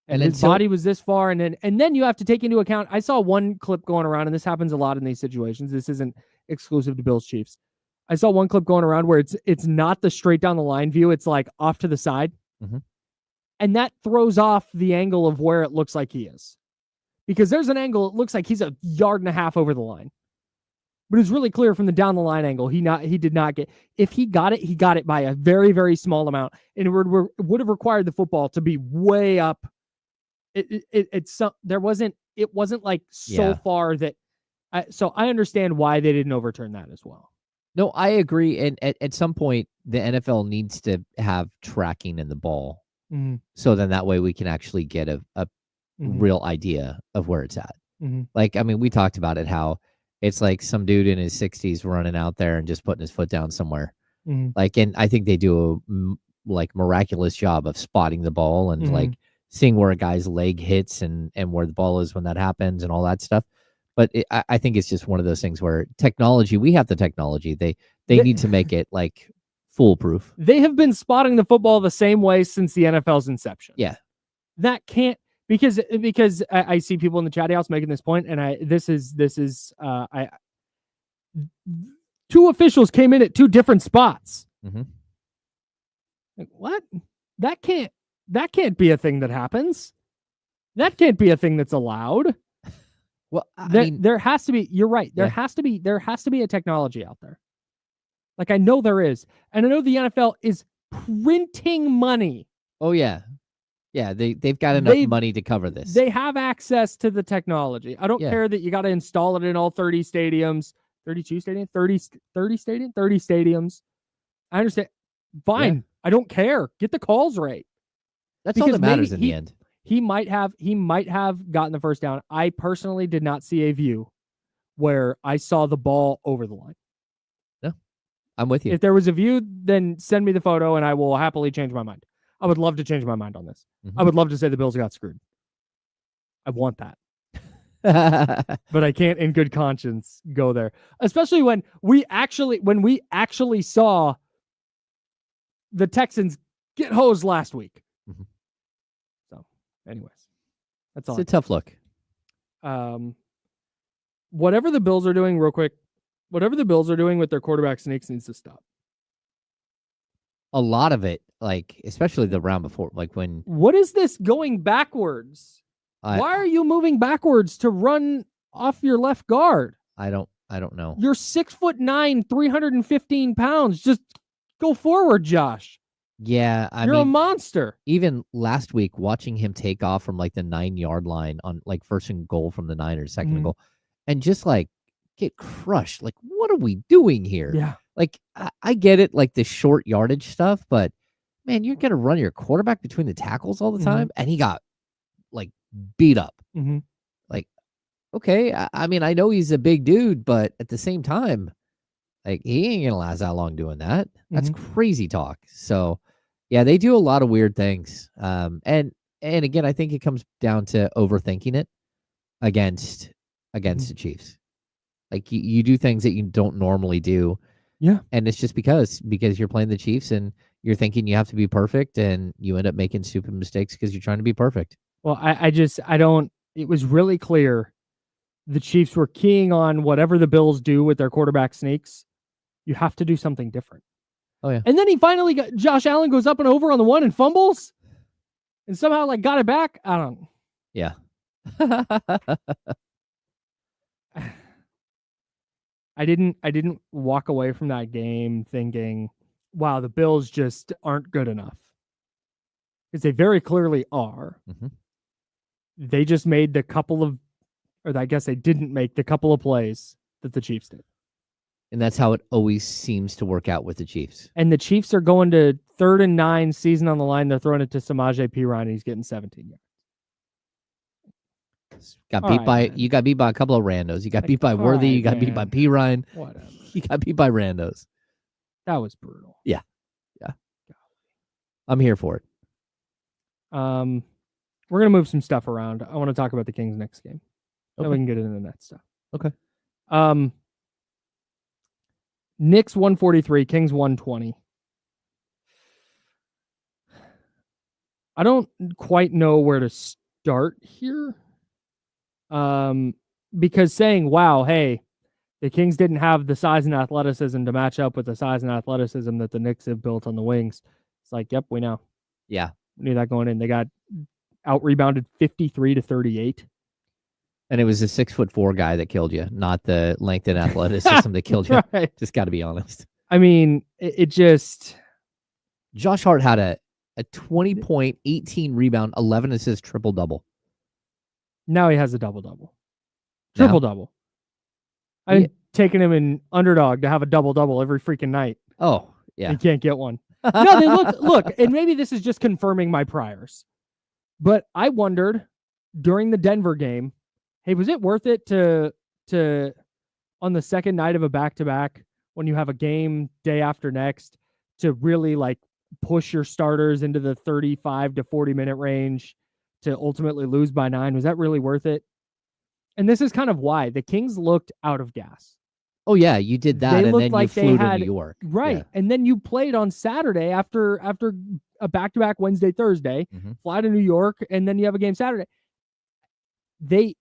And his body was this far, and then you have to take into account, I saw one clip going around, and this happens a lot in these situations. This isn't exclusive to Bills Chiefs. I saw one clip going around where it's not the straight down the line view, it's like off to the side. And that throws off the angle of where it looks like he is. Because there's an angle, it looks like he's 1.5 yards over the line. But it's really clear from the down the line angle, he did not get. If he got it by a very, very small amount, and it would have required the football to be way up. It wasn't like so far that. So I understand why they didn't overturn that as well. No, I agree. And at some point, the NFL needs to have tracking in the ball, so then that way we can actually get a real idea of where it's at. Like, I mean, we talked about it, how it's like some dude in his 60s running out there and just putting his foot down somewhere. Like, and I think they do a miraculous job of spotting the ball and like seeing where a guy's leg hits and where the ball is when that happens and all that stuff. But I think it's just one of those things where technology, we have the technology. They need to make it like foolproof. They have been spotting the football the same way since the NFL's inception. Yeah. That can't, because I see people in the chat house making this point, and this is two officials came in at two different spots. Like, what? That can't be a thing that happens. That can't be a thing that's allowed. Well, there has to be. You're right. There has to be a technology out there. Like, I know there is, and I know the NFL is printing money. Oh yeah. Yeah, they've got enough money to cover this. They have access to the technology. I don't care that you got to install it in all 30 stadiums, 32 stadiums, 30 stadiums, 30 stadiums. I understand. Fine. I don't care. Get the calls right. That's all that matters in the end. he might have gotten the first down. I personally did not see a view where I saw the ball over the line. No, I'm with you. If there was a view, then send me the photo and I will happily change my mind. I would love to change my mind on this. I would love to say the Bills got screwed. I want that. But I can't in good conscience go there. Especially when we actually saw the Texans get hosed last week. So, anyways, that's all. It's a tough look. Whatever the Bills are doing, real quick, whatever the Bills are doing with their quarterback sneaks needs to stop. A lot of it, like especially the round before, like when. What is this going backwards? Why are you moving backwards to run off your left guard? I don't know. You're 6'9", 315 pounds. Just go forward, Josh. Yeah, You're a monster. Even last week, watching him take off from like the 9-yard line on like first and goal from the Niners, second and goal, and just like get crushed. Like, what are we doing here? Yeah. Like, I get it, like the short yardage stuff, but man, you're gonna run your quarterback between the tackles all the time, and he got like beat up. Like, okay, I mean, I know he's a big dude, but at the same time, like he ain't gonna last that long doing that. That's crazy talk. So, yeah, they do a lot of weird things. And again, I think it comes down to overthinking it against the Chiefs. Like you do things that you don't normally do. Yeah, and it's just because you're playing the Chiefs and you're thinking you have to be perfect, and you end up making stupid mistakes because you're trying to be perfect. Well, I don't. It was really clear the Chiefs were keying on whatever the Bills do with their quarterback sneaks. You have to do something different. Oh, yeah. And then he finally got Josh Allen goes up and over on the one and fumbles and somehow like got it back. I don't. Yeah. I didn't walk away from that game thinking, wow, the Bills just aren't good enough. Because they very clearly are. They just made they didn't make the couple of plays that the Chiefs did. And that's how it always seems to work out with the Chiefs. And the Chiefs are going to 3rd and 9, season on the line. They're throwing it to Samaje Perine, and he's getting 17 yards. You got beat by a couple of randos. You got beat by Worthy. You got beat by Perine. Whatever. You got beat by randos. That was brutal. Yeah. I'm here for it. We're gonna move some stuff around. I want to talk about the Kings next game. Then we can get into the next stuff. Okay. Knicks 143, Kings 120. I don't quite know where to start here. Because saying, wow, hey, the Kings didn't have the size and athleticism to match up with the size and athleticism that the Knicks have built on the wings. It's like, yep, we know. Yeah. We knew that going in. They got out-rebounded 53-38. And it was a 6'4" guy that killed you, not the length and athleticism that killed you. Right. Just got to be honest. I mean, it just... Josh Hart had a 20-point, 18 rebound, 11 assist, triple-double. Now he has a double-double. Triple-double. I'm taking him in underdog to have a double-double every freaking night. Oh, yeah. You can't get one. No, they look, and maybe this is just confirming my priors, but I wondered during the Denver game, hey, was it worth it to on the second night of a back-to-back when you have a game day after next to really like push your starters into the 35 to 40 minute range to ultimately lose by 9? Was that really worth it? And this is kind of why the Kings looked out of gas. Oh yeah, you did that, and then you flew to New York, right? Yeah. And then you played on Saturday after a back-to-back Wednesday, Thursday, fly to New York, and then you have a game Saturday. They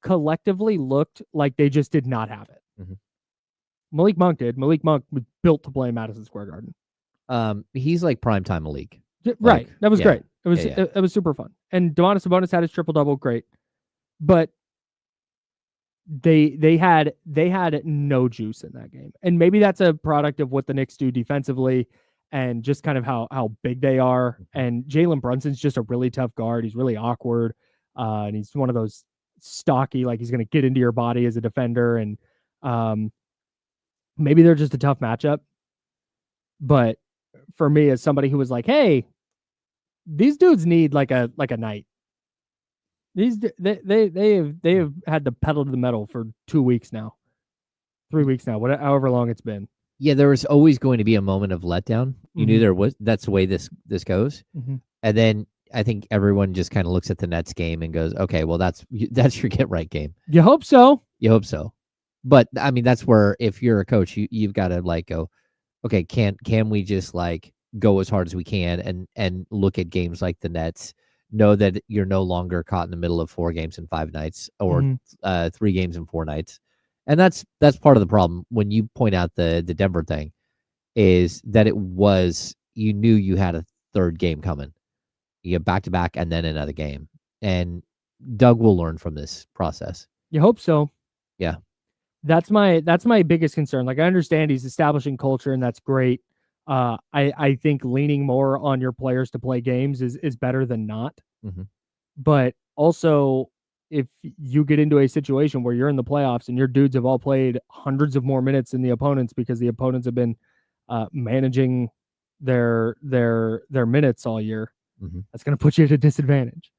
collectively looked like they just did not have it. Malik Monk did. Malik Monk was built to play Madison Square Garden. He's like primetime Malik. Right. That was great. It was super fun. And Domantas Sabonis had his triple-double, great. But they had no juice in that game. And maybe that's a product of what the Knicks do defensively and just kind of how big they are. And Jalen Brunson's just a really tough guard. He's really awkward. And he's one of those stocky, like he's going to get into your body as a defender. And maybe they're just a tough matchup. But for me, as somebody who was like, hey, these dudes need like a night. They have had the pedal to the metal for 2 weeks now, 3 weeks now, however long it's been. Yeah, there was always going to be a moment of letdown. You knew there was. That's the way this goes. And then I think everyone just kind of looks at the Nets game and goes, "Okay, well that's your get right game." You hope so. You hope so. But I mean, that's where if you're a coach, you've got to like go, okay, can we just like go as hard as we can and look at games like the Nets, know that you're no longer caught in the middle of 4 games in 5 nights or 3 games in 4 nights. And that's part of the problem when you point out the Denver thing is that you knew you had a third game coming. You have back-to-back and then another game. And Doug will learn from this process. You hope so. Yeah. That's my biggest concern. Like I understand he's establishing culture and that's great. I think leaning more on your players to play games is better than not. But also if you get into a situation where you're in the playoffs and your dudes have all played hundreds of more minutes than the opponents because the opponents have been managing their minutes all year, that's going to put you at a disadvantage.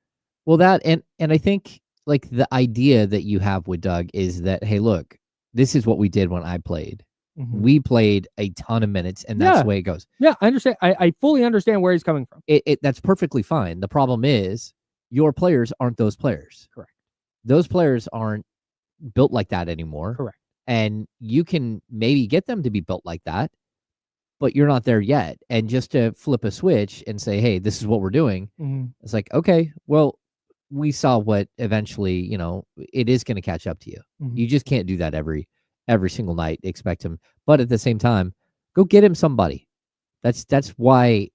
Well, that and I think like the idea that you have with Doug is that, hey, look, this is what we did when I played. We played a ton of minutes, and that's the way it goes. Yeah, I understand. I fully understand where he's coming from. That's perfectly fine. The problem is your players aren't those players. Correct. Those players aren't built like that anymore. Correct. And you can maybe get them to be built like that, but you're not there yet. And just to flip a switch and say, hey, this is what we're doing. It's like, okay, well, we saw what eventually, it is going to catch up to you. You just can't do that every single night, expect him. But at the same time, go get him somebody. That's why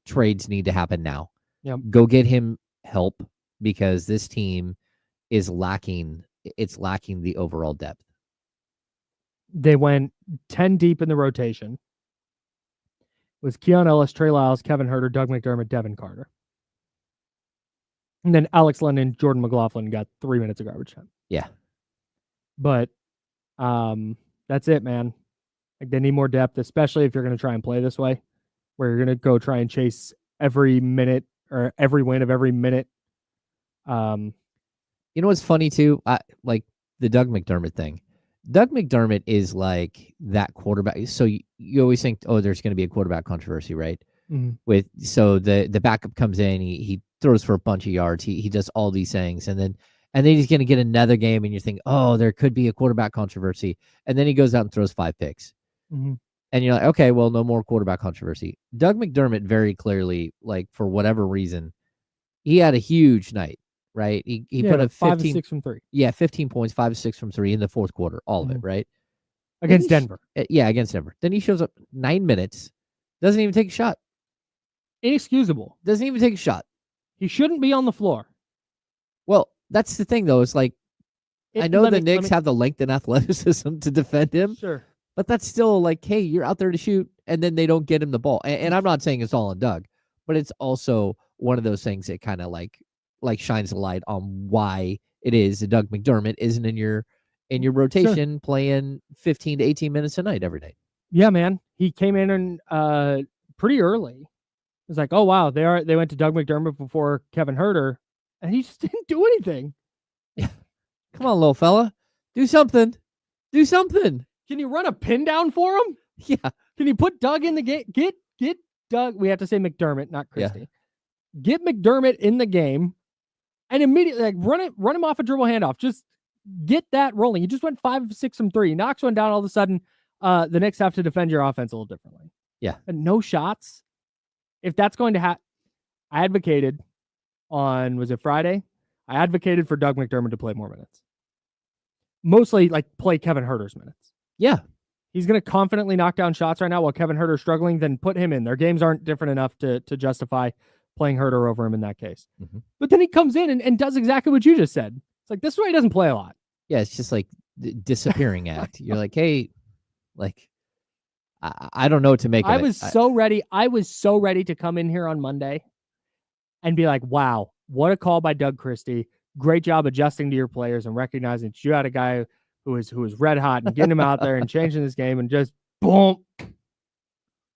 trades need to happen now. Yep. Go get him help because this team is lacking the overall depth. They went 10 deep in the rotation. It was Keon Ellis, Trey Lyles, Kevin Huerter, Doug McDermott, Devin Carter. And then Alex Len and Jordan McLaughlin got 3 minutes of garbage time. Yeah. But that's it, man. Like they need more depth, especially if you're going to try and play this way, where you're going to go try and chase every minute or every win of every minute. You know what's funny too? Like the Doug McDermott thing. Doug McDermott is like that quarterback. So you always think, oh, there's going to be a quarterback controversy, right? So the backup comes in, he throws for a bunch of yards, he does all these things, and then he's going to get another game, and you think, oh, there could be a quarterback controversy, and then he goes out and throws 5 picks, and you're like, okay, well, no more quarterback controversy. Doug McDermott very clearly, like for whatever reason, he had a huge night, right? He put up 5 of 6 from 3. Yeah, 15 points, 5 of 6 from 3 in the fourth quarter, all of it, right? Against Denver. Against Denver. Then he shows up 9 minutes, doesn't even take a shot. Inexcusable. Doesn't even take a shot. He shouldn't be on the floor. Well, that's the thing, though. It's like, I know the Knicks have the length and athleticism to defend him. Sure. But that's still like, hey, you're out there to shoot, and then they don't get him the ball. And I'm not saying it's all on Doug, but it's also one of those things that kind of like shines a light on why it is that Doug McDermott isn't in your rotation playing 15 to 18 minutes a night every night. Yeah, man. He came in and pretty early. It was like, oh wow, they went to Doug McDermott before Kevin Huerter, and he just didn't do anything. Yeah. Come on, little fella. Do something. Do something. Can you run a pin down for him? Yeah. Can you put Doug in the game? Get Doug. We have to say McDermott, not Christie. Yeah. Get McDermott in the game and immediately run him off a dribble handoff. Just get that rolling. He just went 5 of 6 from 3. He knocks one down. All of a sudden, the Knicks have to defend your offense a little differently. Yeah. And no shots. If that's going to happen, I advocated on, was it Friday? I advocated for Doug McDermott to play more minutes. Mostly play Kevin Huerter's minutes. Yeah. He's going to confidently knock down shots right now while Kevin Huerter's struggling, then put him in. Their games aren't different enough to justify playing Huerter over him in that case. But then he comes in and does exactly what you just said. It's like, this is why he doesn't play a lot. Yeah, it's just like the disappearing act. You're like, hey, I don't know what to make of it. I was so ready to come in here on Monday and be like, wow, what a call by Doug Christie. Great job adjusting to your players and recognizing that you had a guy who was red hot and getting him out there and changing this game, and just boom.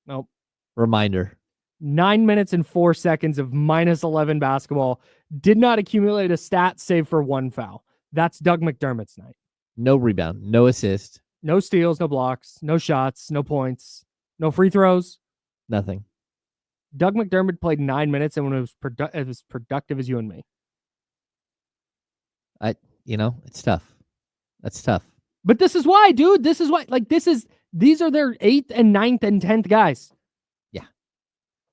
Nope. Reminder. 9 minutes and 4 seconds of minus 11 basketball. Did not accumulate a stat save for one foul. That's Doug McDermott's night. No rebound, no assist. No steals, no blocks, no shots, no points, no free throws. Nothing. Doug McDermott played 9 minutes and was as productive as you and me. It's tough. That's tough. But this is why, dude. This is why. These are their 8th and 9th and 10th guys. Yeah.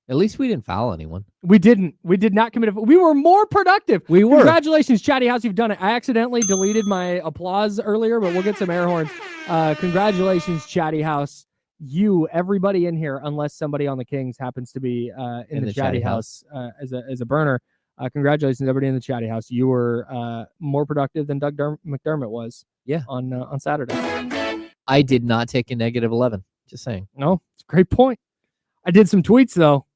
At least we didn't foul anyone. We didn't. We did not commit. We were more productive. We were. Congratulations, Chatty House. You've done it. I accidentally deleted my applause earlier, but we'll get some air horns. Congratulations, Chatty House. Everybody in here, unless somebody on the Kings happens to be in the Chatty House as a burner. Congratulations, everybody in the Chatty House. You were more productive than Doug McDermott was. Yeah. On Saturday. I did not take a negative 11. Just saying. No, it's a great point. I did some tweets though.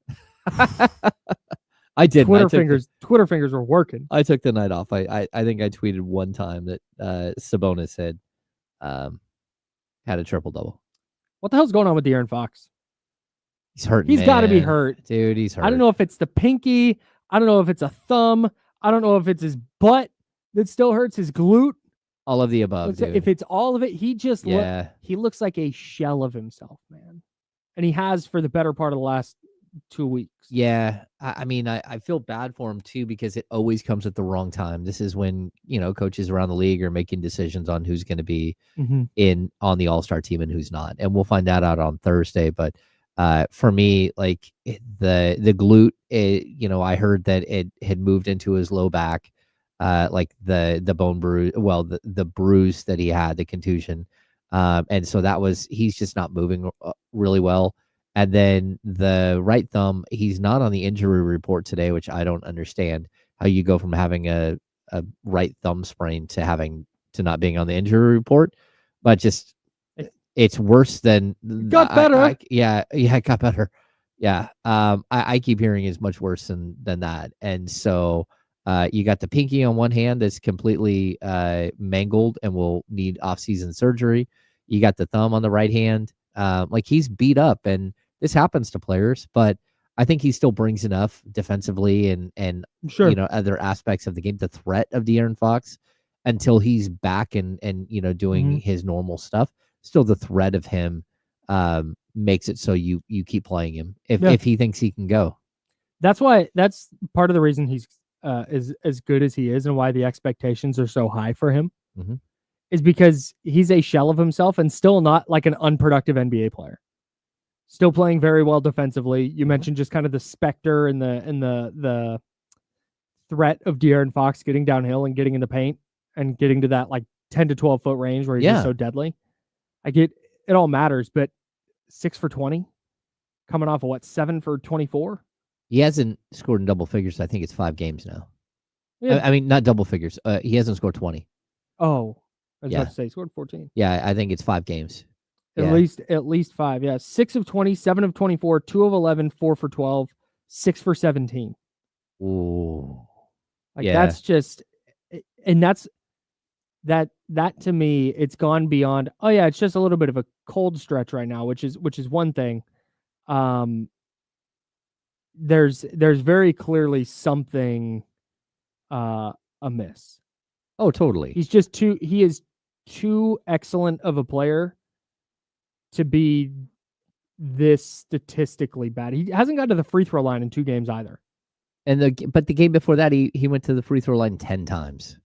I did. Twitter fingers were working. I took the night off. I think I tweeted one time that Sabonis had a triple double. What the hell's going on with De'Aaron Fox? He's hurt. He's got to be hurt, dude. He's hurt. I don't know if it's the pinky. I don't know if it's a thumb. I don't know if it's his butt that still hurts, his glute. All of the above. Dude. If it's all of it, he just he looks like a shell of himself, man. And he has for the better part of the last 2 weeks. Yeah. I feel bad for him too, because it always comes at the wrong time. This is when, coaches around the league are making decisions on who's going to be on the All-Star team and who's not. And we'll find that out on Thursday. But for me, like the glute, I heard that it had moved into his low back, like the bone bruise, the bruise that he had, the contusion. And so he's just not moving really well. And then the right thumb, he's not on the injury report today, which I don't understand how you go from having a right thumb sprain to not being on the injury report, but just it's worse than got better. It got better. Yeah. I keep hearing it's much worse than that. And so you got the pinky on one hand that's completely mangled and will need off-season surgery. You got the thumb on the right hand. Like he's beat up, and this happens to players, but I think he still brings enough defensively and sure. Other aspects of the game, the threat of De'Aaron Fox until he's back and doing his normal stuff. Still the threat of him makes it so you keep playing him if he thinks he can go. That's part of the reason he's is as good as he is and why the expectations are so high for him. Is because he's a shell of himself and still not like an unproductive NBA player. Still playing very well defensively. You mentioned just kind of the specter and the threat of De'Aaron Fox getting downhill and getting in the paint and getting to that like 10 to 12 foot range where he's just so deadly. I get it all matters, but 6 for 20 coming off of 7 for 24. He hasn't scored in double figures. I think it's 5 games now. Yeah. I mean, not double figures. He hasn't scored 20. Oh, I was about to say he scored 14. Yeah, I think it's 5 games. At least 5. Yeah, 6 of 20, 7 of 24, 2 of 11, 4 for 12, 6 for 17. Ooh, that's just, and that's that to me, it's gone beyond. Oh yeah, it's just a little bit of a cold stretch right now, which is one thing. There's very clearly something amiss. Oh, totally. He is too excellent of a player to be this statistically bad. He hasn't got to the free throw line in 2 games either. But the game before that, he went to the free throw line 10 times.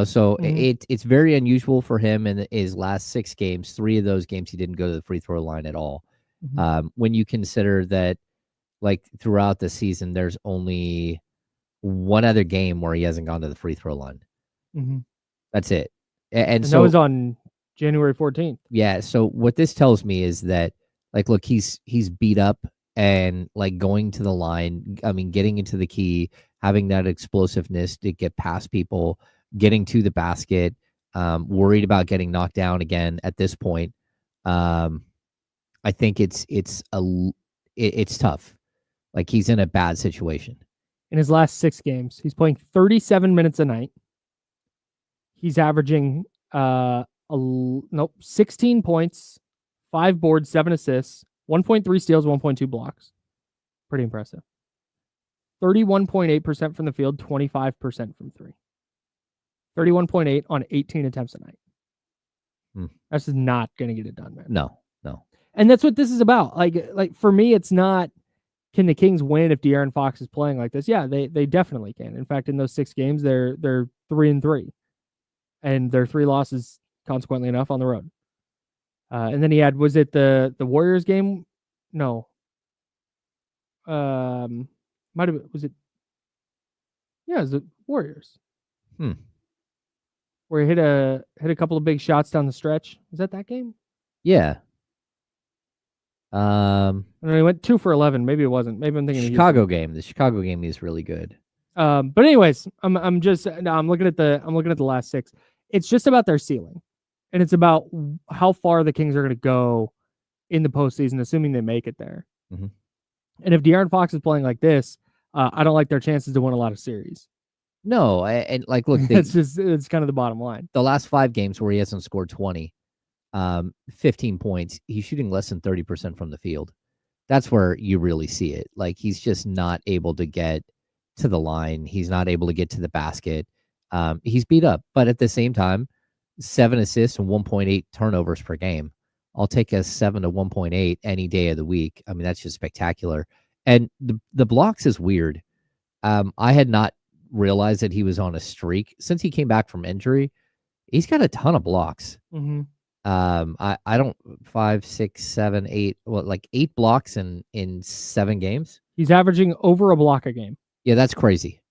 So it's very unusual for him in his last 6 games. 3 of those games he didn't go to the free throw line at all. When you consider that, like throughout the season, there's only one other game where he hasn't gone to the free throw line. That's it. And so that was on January 14th. Yeah. So what this tells me is that, like, look, he's beat up and like going to the line. I mean, getting into the key, having that explosiveness to get past people, getting to the basket, worried about getting knocked down again at this point. I think it's tough. Like he's in a bad situation. In his last 6 games, he's playing 37 minutes a night. He's averaging 16 points, 5 boards, 7 assists, 1.3 steals, 1.2 blocks. Pretty impressive. 31.8% from the field, 25% from three. 31.8 on 18 attempts a night. That's just not going to get it done, man. No. And that's what this is about. Like for me, it's not, can the Kings win if De'Aaron Fox is playing like this? Yeah, they definitely can. In fact, in those 6 games, they're 3-3, and their 3 losses, consequently enough, on the road. And then he had, was it the Warriors game? No. Might have, was it? Yeah, it was the Warriors. Where he hit a couple of big shots down the stretch. Was that game? Yeah. And he went 2 for 11. Maybe it wasn't. Maybe I'm thinking Chicago game. The Chicago game is really good. But anyways, I'm looking at the last 6. It's just about their ceiling, and it's about how far the Kings are going to go in the postseason, assuming they make it there. Mm-hmm. And if De'Aaron Fox is playing like this, I don't like their chances to win a lot of series. No, and like, look, it's kind of the bottom line. The last 5 games where he hasn't scored 20, 15 points, he's shooting less than 30% from the field. That's where you really see it. Like, he's just not able to get to the line. He's not able to get to the basket. He's beat up, but at the same time, 7 assists and 1.8 turnovers per game. I'll take a 7 to 1.8 any day of the week. I mean, that's just spectacular. And the blocks is weird. I had not realized that he was on a streak since he came back from injury. He's got a ton of blocks. Mm-hmm. I don't 5, 6, 7, 8. Well, like 8 blocks in 7 games. He's averaging over a block a game. Yeah, that's crazy.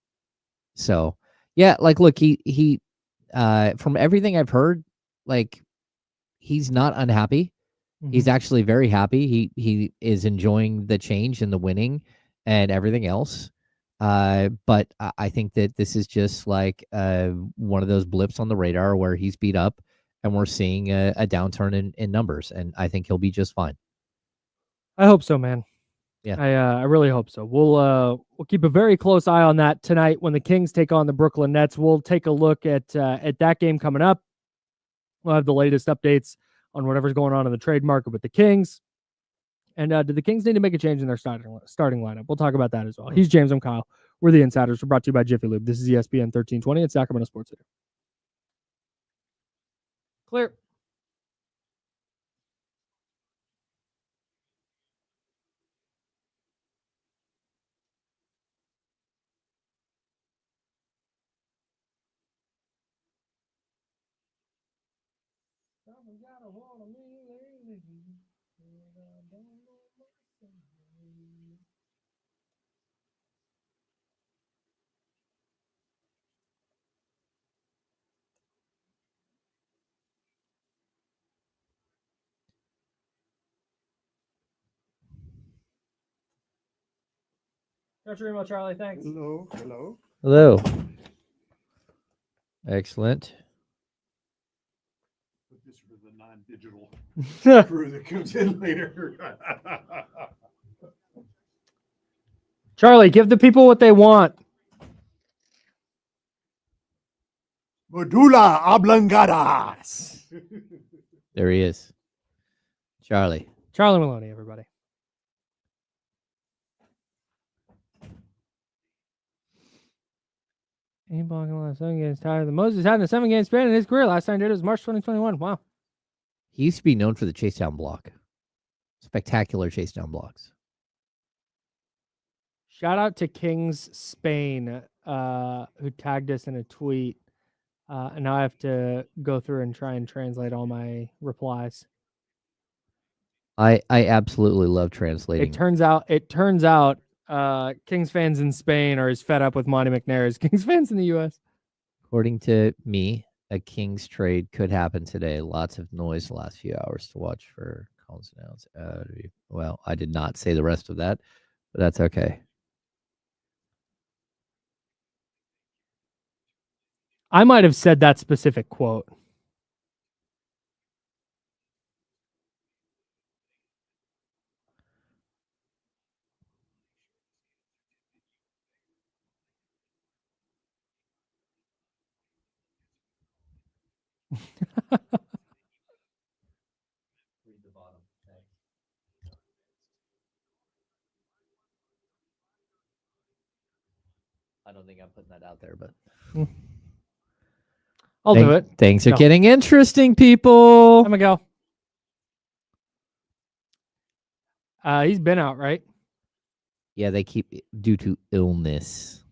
So yeah, like, look, he from everything I've heard, like, he's not unhappy. Mm-hmm. He's actually very happy. He is enjoying the change and the winning and everything else. But I think that this is just like one of those blips on the radar where he's beat up, and we're seeing a downturn in numbers, and I think he'll be just fine. I hope so, man. Yeah, I really hope so. We'll keep a very close eye on that tonight when the Kings take on the Brooklyn Nets. We'll take a look at that game coming up. We'll have the latest updates on whatever's going on in the trade market with the Kings. And do the Kings need to make a change in their starting lineup? We'll talk about that as well. He's James. I'm Kyle. We're the Insiders. We're brought to you by Jiffy Lube. This is ESPN 1320 at Sacramento Sports City. Clear. Catch your email, Charlie. Thanks. Hello. Excellent. This for the non-digital crew that comes in later. Charlie, give the people what they want. Medulla oblangadas. There he is. Charlie Maloney, everybody. He blocking a lot of 7 games tired. The most he's had in a 7-game span in his career. Last time he did it was March 2021. Wow. He used to be known for the chase down block. Spectacular chase down blocks. Shout out to Kings Spain, who tagged us in a tweet. And now I have to go through and try and translate all my replies. I absolutely love translating. It turns out Kings fans in Spain are as fed up with Monty McNair as Kings fans in the U.S. According to me, a Kings trade could happen today. Lots of noise the last few hours to watch for Collins announce. Well, I did not say the rest of that, but that's okay. I might have said that specific quote. don't think I'm putting that out there, but I'll do it. Things are No. getting interesting, people. I'm gonna go. He's been out, right? Yeah, they keep due to illness.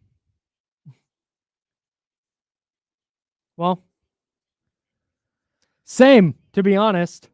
Well, same, to be honest.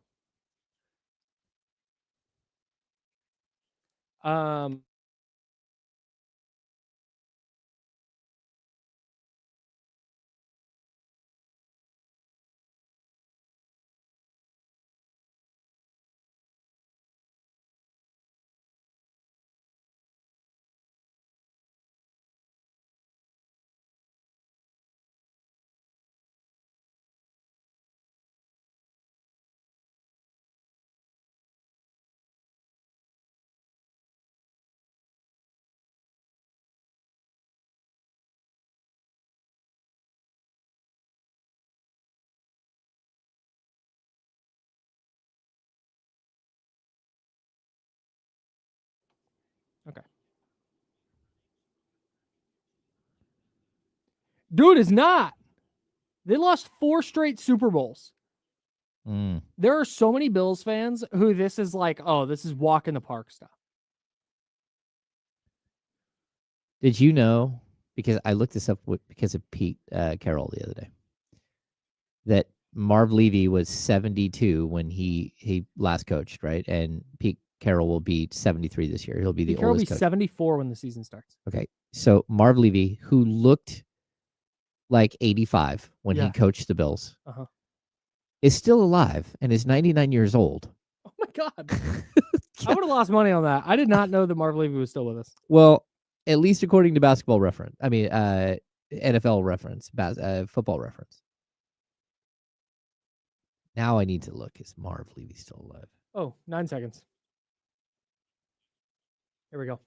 Okay. Dude, is not. They lost 4 straight Super Bowls. There are so many Bills fans who this is like, oh, this is walk in the park stuff. Did you know, because I looked this up because of Pete Carroll the other day, that Marv Levy was 72 when he last coached, right? And Pete Carroll will be 73 this year. He'll be the Pete Carroll will oldest be coach. 74 when the season starts. Okay, so Marv Levy, who looked like 85 when he coached the Bills, is still alive and is 99 years old. Oh my God. I would have lost money on that. I did not know that Marv Levy was still with us. Well, at least according to Basketball Reference. I mean, NFL Reference, Football Reference. Now I need to look. Is Marv Levy still alive? Oh, 9 seconds. Here we go.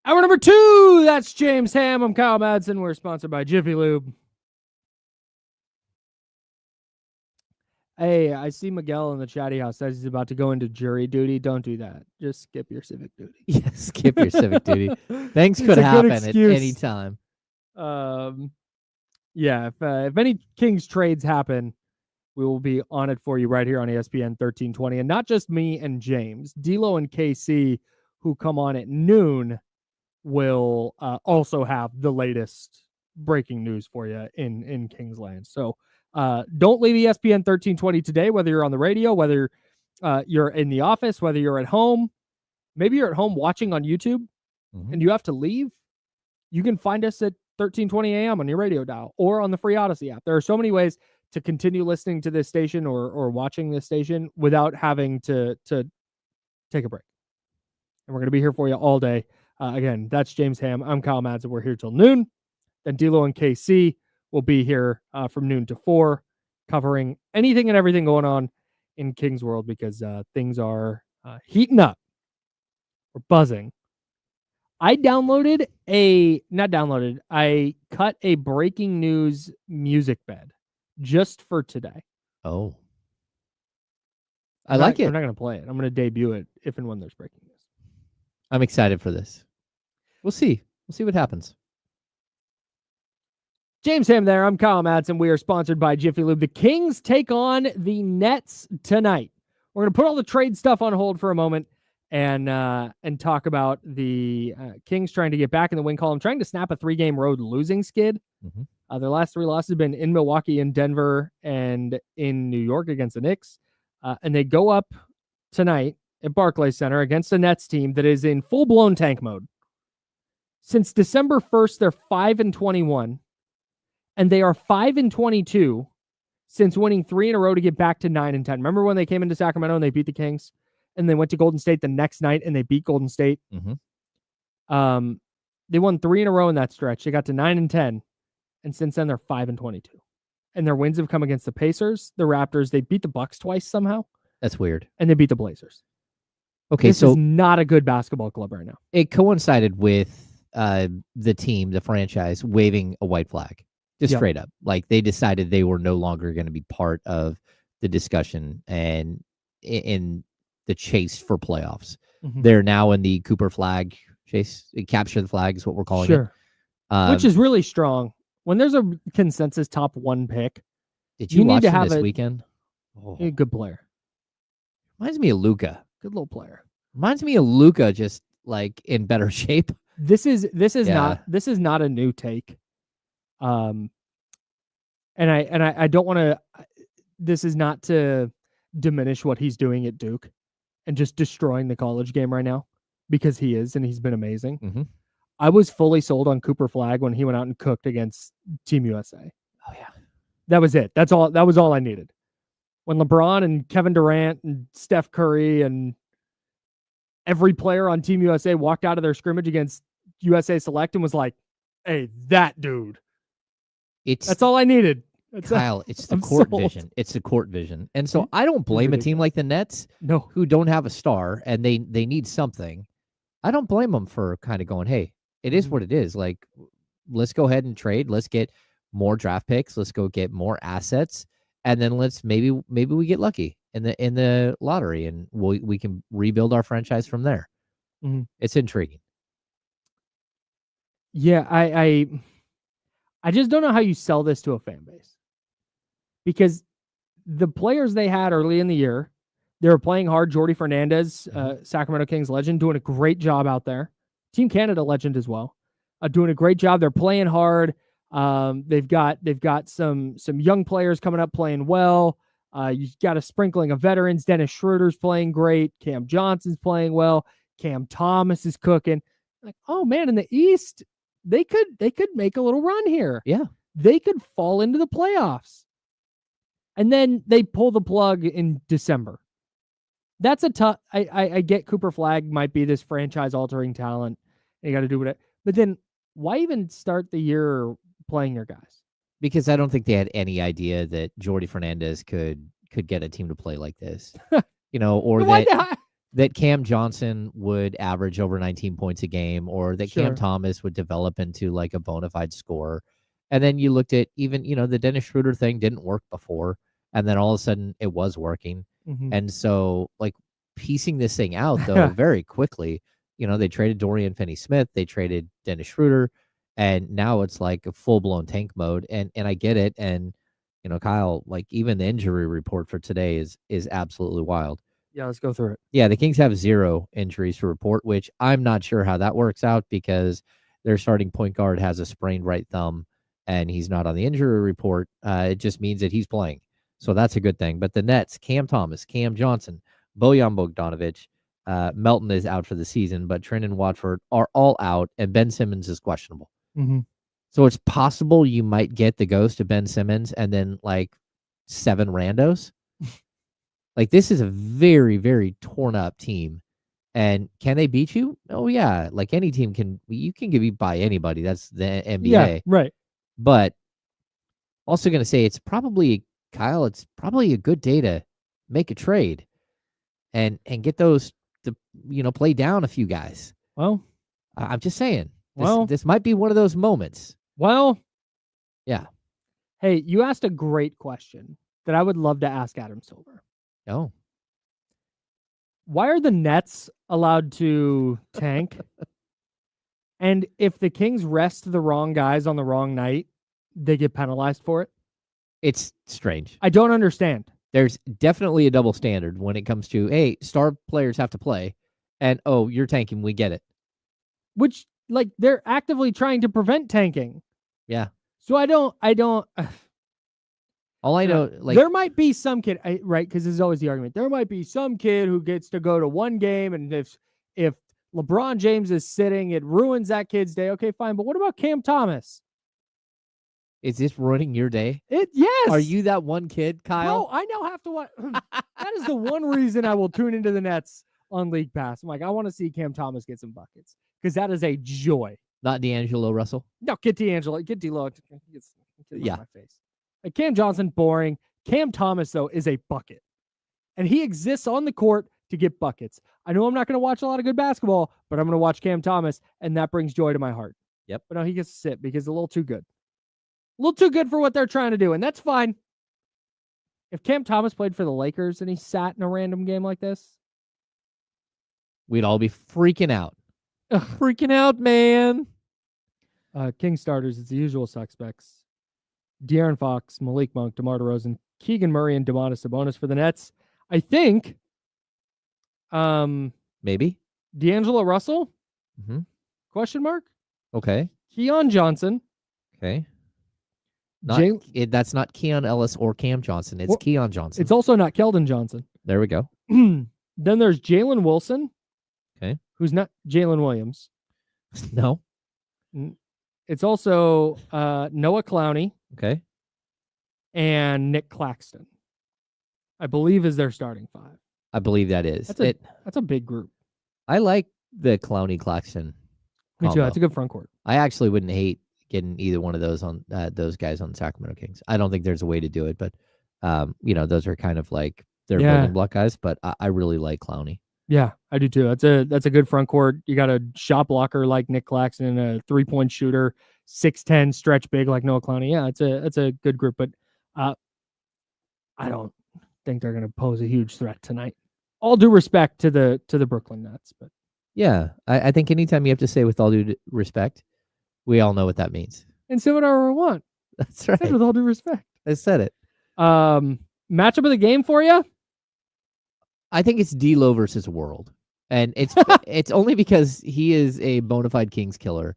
Hour number 2. That's James Ham. I'm Kyle Madsen. We're sponsored by Jiffy Lube. Hey, I see Miguel in the chatty house says he's about to go into jury duty. Don't do that. Just skip your civic duty. Yeah, skip your civic duty. Things could happen at any time. Yeah, if any Kings trades happen, we will be on it for you right here on ESPN 1320. And not just me and James. D'Lo and KC, who come on at noon, will also have the latest breaking news for you in Kingsland. So don't leave ESPN 1320 today, whether you're on the radio, whether you're in the office, whether you're at home. Maybe you're at home watching on YouTube and you have to leave. You can find us at 1320 a.m. on your radio dial or on the free Odyssey app. There are so many ways to continue listening to this station or watching this station without having to take a break. And we're going to be here for you all day. Again, that's James Ham. I'm Kyle Madsen. We're here till noon. Then D'Lo and KC will be here from noon to 4, covering anything and everything going on in Kings world because things are heating up. We're buzzing. I cut a breaking news music bed just for today. Oh. I like it. I'm not going to play it. I'm going to debut it if and when there's breaking news. I'm excited for this. We'll see. We'll see what happens. James Ham there. I'm Kyle Madsen. We are sponsored by Jiffy Lube. The Kings take on the Nets tonight. We're going to put all the trade stuff on hold for a moment and talk about the Kings trying to get back in the win column, trying to snap a 3-game road losing skid. Their last 3 losses have been in Milwaukee, in Denver, and in New York against the Knicks. And they go up tonight at Barclays Center against a Nets team that is in full-blown tank mode. Since December 1st, they're 5-21, and they are 5-22 since winning 3 in a row to get back to 9-10. Remember when they came into Sacramento and they beat the Kings, and they went to Golden State the next night and they beat Golden State? They won 3 in a row in that stretch. They got to 9-10, and since then they're 5-22. And their wins have come against the Pacers, the Raptors. They beat the Bucks twice somehow. That's weird. And they beat the Blazers. Okay, this so is not a good basketball club right now. It coincided with the team, the franchise, waving a white flag, just straight up. Like they decided they were no longer going to be part of the discussion and in the chase for playoffs. Mm-hmm. They're now in the Cooper flag chase. Capture the flag is what we're calling it. Which is really strong. When there's a consensus top 1 pick, did you watch him this weekend? A good player. Reminds me of Luka. Good little player. Reminds me of Luka, just like in better shape. This is not a new take. And I don't want to. This is not to diminish what he's doing at Duke, and just destroying the college game right now, because he is, and he's been amazing. Mm-hmm. I was fully sold on Cooper Flag when he went out and cooked against Team USA. Oh yeah, that was it. That was all I needed. When LeBron and Kevin Durant and Steph Curry and every player on Team USA walked out of their scrimmage against USA Select and was like, "Hey, that dude." That's all I needed. Kyle, it's the court vision. It's the court vision. And so I don't blame a team like the Nets who don't have a star and they need something. I don't blame them for kind of going, hey, it is what it is. Like, let's go ahead and trade. Let's get more draft picks. Let's go get more assets. And then let's maybe we get lucky in the lottery and we can rebuild our franchise from there. Mm-hmm. It's intriguing. Yeah, I just don't know how you sell this to a fan base. Because the players they had early in the year, they were playing hard. Jordy Fernandez, Sacramento Kings legend, doing a great job out there. Team Canada legend as well, doing a great job. They're playing hard. They've got some young players coming up playing well. You've got a sprinkling of veterans. Dennis Schroeder's playing great. Cam Johnson's playing well. Cam Thomas is cooking. Like, oh man, in the East, they could make a little run here. Yeah, they could fall into the playoffs. And then they pull the plug in December. That's a tough. I get Cooper Flag might be this franchise-altering talent. You got to do it. But then why even start the year playing your guys? Because I don't think they had any idea that Jordy Fernandez could get a team to play like this. Or that Cam Johnson would average over 19 points a game, or that Cam Thomas would develop into like a bona fide scorer. And then you looked at even, the Dennis Schroeder thing didn't work before. And then all of a sudden it was working. Mm-hmm. And so like piecing this thing out though, very quickly, they traded Dorian Finney-Smith, they traded Dennis Schroeder, and now it's like a full blown tank mode. And I get it. And, Kyle, like even the injury report for today is absolutely wild. Yeah, let's go through it. Yeah. The Kings have 0 injuries to report, which I'm not sure how that works out because their starting point guard has a sprained right thumb. And he's not on the injury report. It just means that he's playing. So that's a good thing. But the Nets, Cam Thomas, Cam Johnson, Bojan Bogdanovic, Melton is out for the season, but Trent and Watford are all out, and Ben Simmons is questionable. Mm-hmm. So it's possible you might get the ghost of Ben Simmons and then like 7 randos. Like this is a very, very torn up team. And can they beat you? Oh, yeah. Like any team you can get beat by anybody. That's the NBA. Yeah, right. But also going to say Kyle, it's probably a good day to make a trade and get those to, play down a few guys. Well, I'm just saying, this might be one of those moments. Well, yeah. Hey, you asked a great question that I would love to ask Adam Silver. Oh. Why are the Nets allowed to tank? And if the Kings rest the wrong guys on the wrong night, they get penalized for it? It's strange. I don't understand. There's definitely a double standard when it comes to, hey, star players have to play, and, oh, you're tanking, we get it. Which, like, they're actively trying to prevent tanking. Yeah. So I don't. All I know, like, there might be some kid, right? Because this is always the argument. There might be some kid who gets to go to one game, and if LeBron James is sitting, it ruins that kid's day. Okay, fine. But what about Cam Thomas? Is this ruining your day? Yes. Are you that one kid, Kyle? No, I now have to watch. That is the one reason I will tune into the Nets on League Pass. I'm like, I want to see Cam Thomas get some buckets because that is a joy. Not D'Angelo Russell. No, get D'Angelo. Get D'Lo. Yeah. My face. Like Cam Johnson, boring. Cam Thomas, though, is a bucket. And he exists on the court to get buckets. I know I'm not going to watch a lot of good basketball, but I'm going to watch Cam Thomas, and that brings joy to my heart. Yep. But no, he gets to sit because a little too good. A little too good for what they're trying to do, and that's fine. If Cam Thomas played for the Lakers and he sat in a random game like this, we'd all be freaking out. Freaking out, man. King starters, it's the usual suspects. De'Aaron Fox, Malik Monk, DeMar DeRozan, Keegan Murray, and Domantas Sabonis for the Nets. I think maybe D'Angelo Russell? Mm-hmm. Question mark? Okay. Keon Johnson. Okay. That's not Keon Ellis or Cam Johnson. It's Keon Johnson. It's also not Keldon Johnson. There we go. Then there's Jalen Wilson. Okay. Who's not Jalen Williams. No. It's also Noah Clowney. Okay. And Nick Claxton, I believe, is their starting five. I believe that is. That's a big group. I like the Clowney-Claxton Me combo. too. That's a good front court. I actually wouldn't hate getting either one of those on those guys on the Sacramento Kings. I don't think there's a way to do it, but those are kind of like their building block guys. But I really like Clowney. Yeah, I do too. That's a good front court. You got a shot blocker like Nick Claxton, a 3-point shooter, 6'10", stretch big like Noah Clowney. Yeah, it's a good group, but I don't think they're going to pose a huge threat tonight. All due respect to the Brooklyn Nets, but yeah, I think anytime you have to say with all due respect, we all know what that means. And say whatever I want. That's right. With all due respect, I said it. Matchup of the game for you? I think it's D'Lo versus World, and it's it's only because he is a bona fide Kings killer,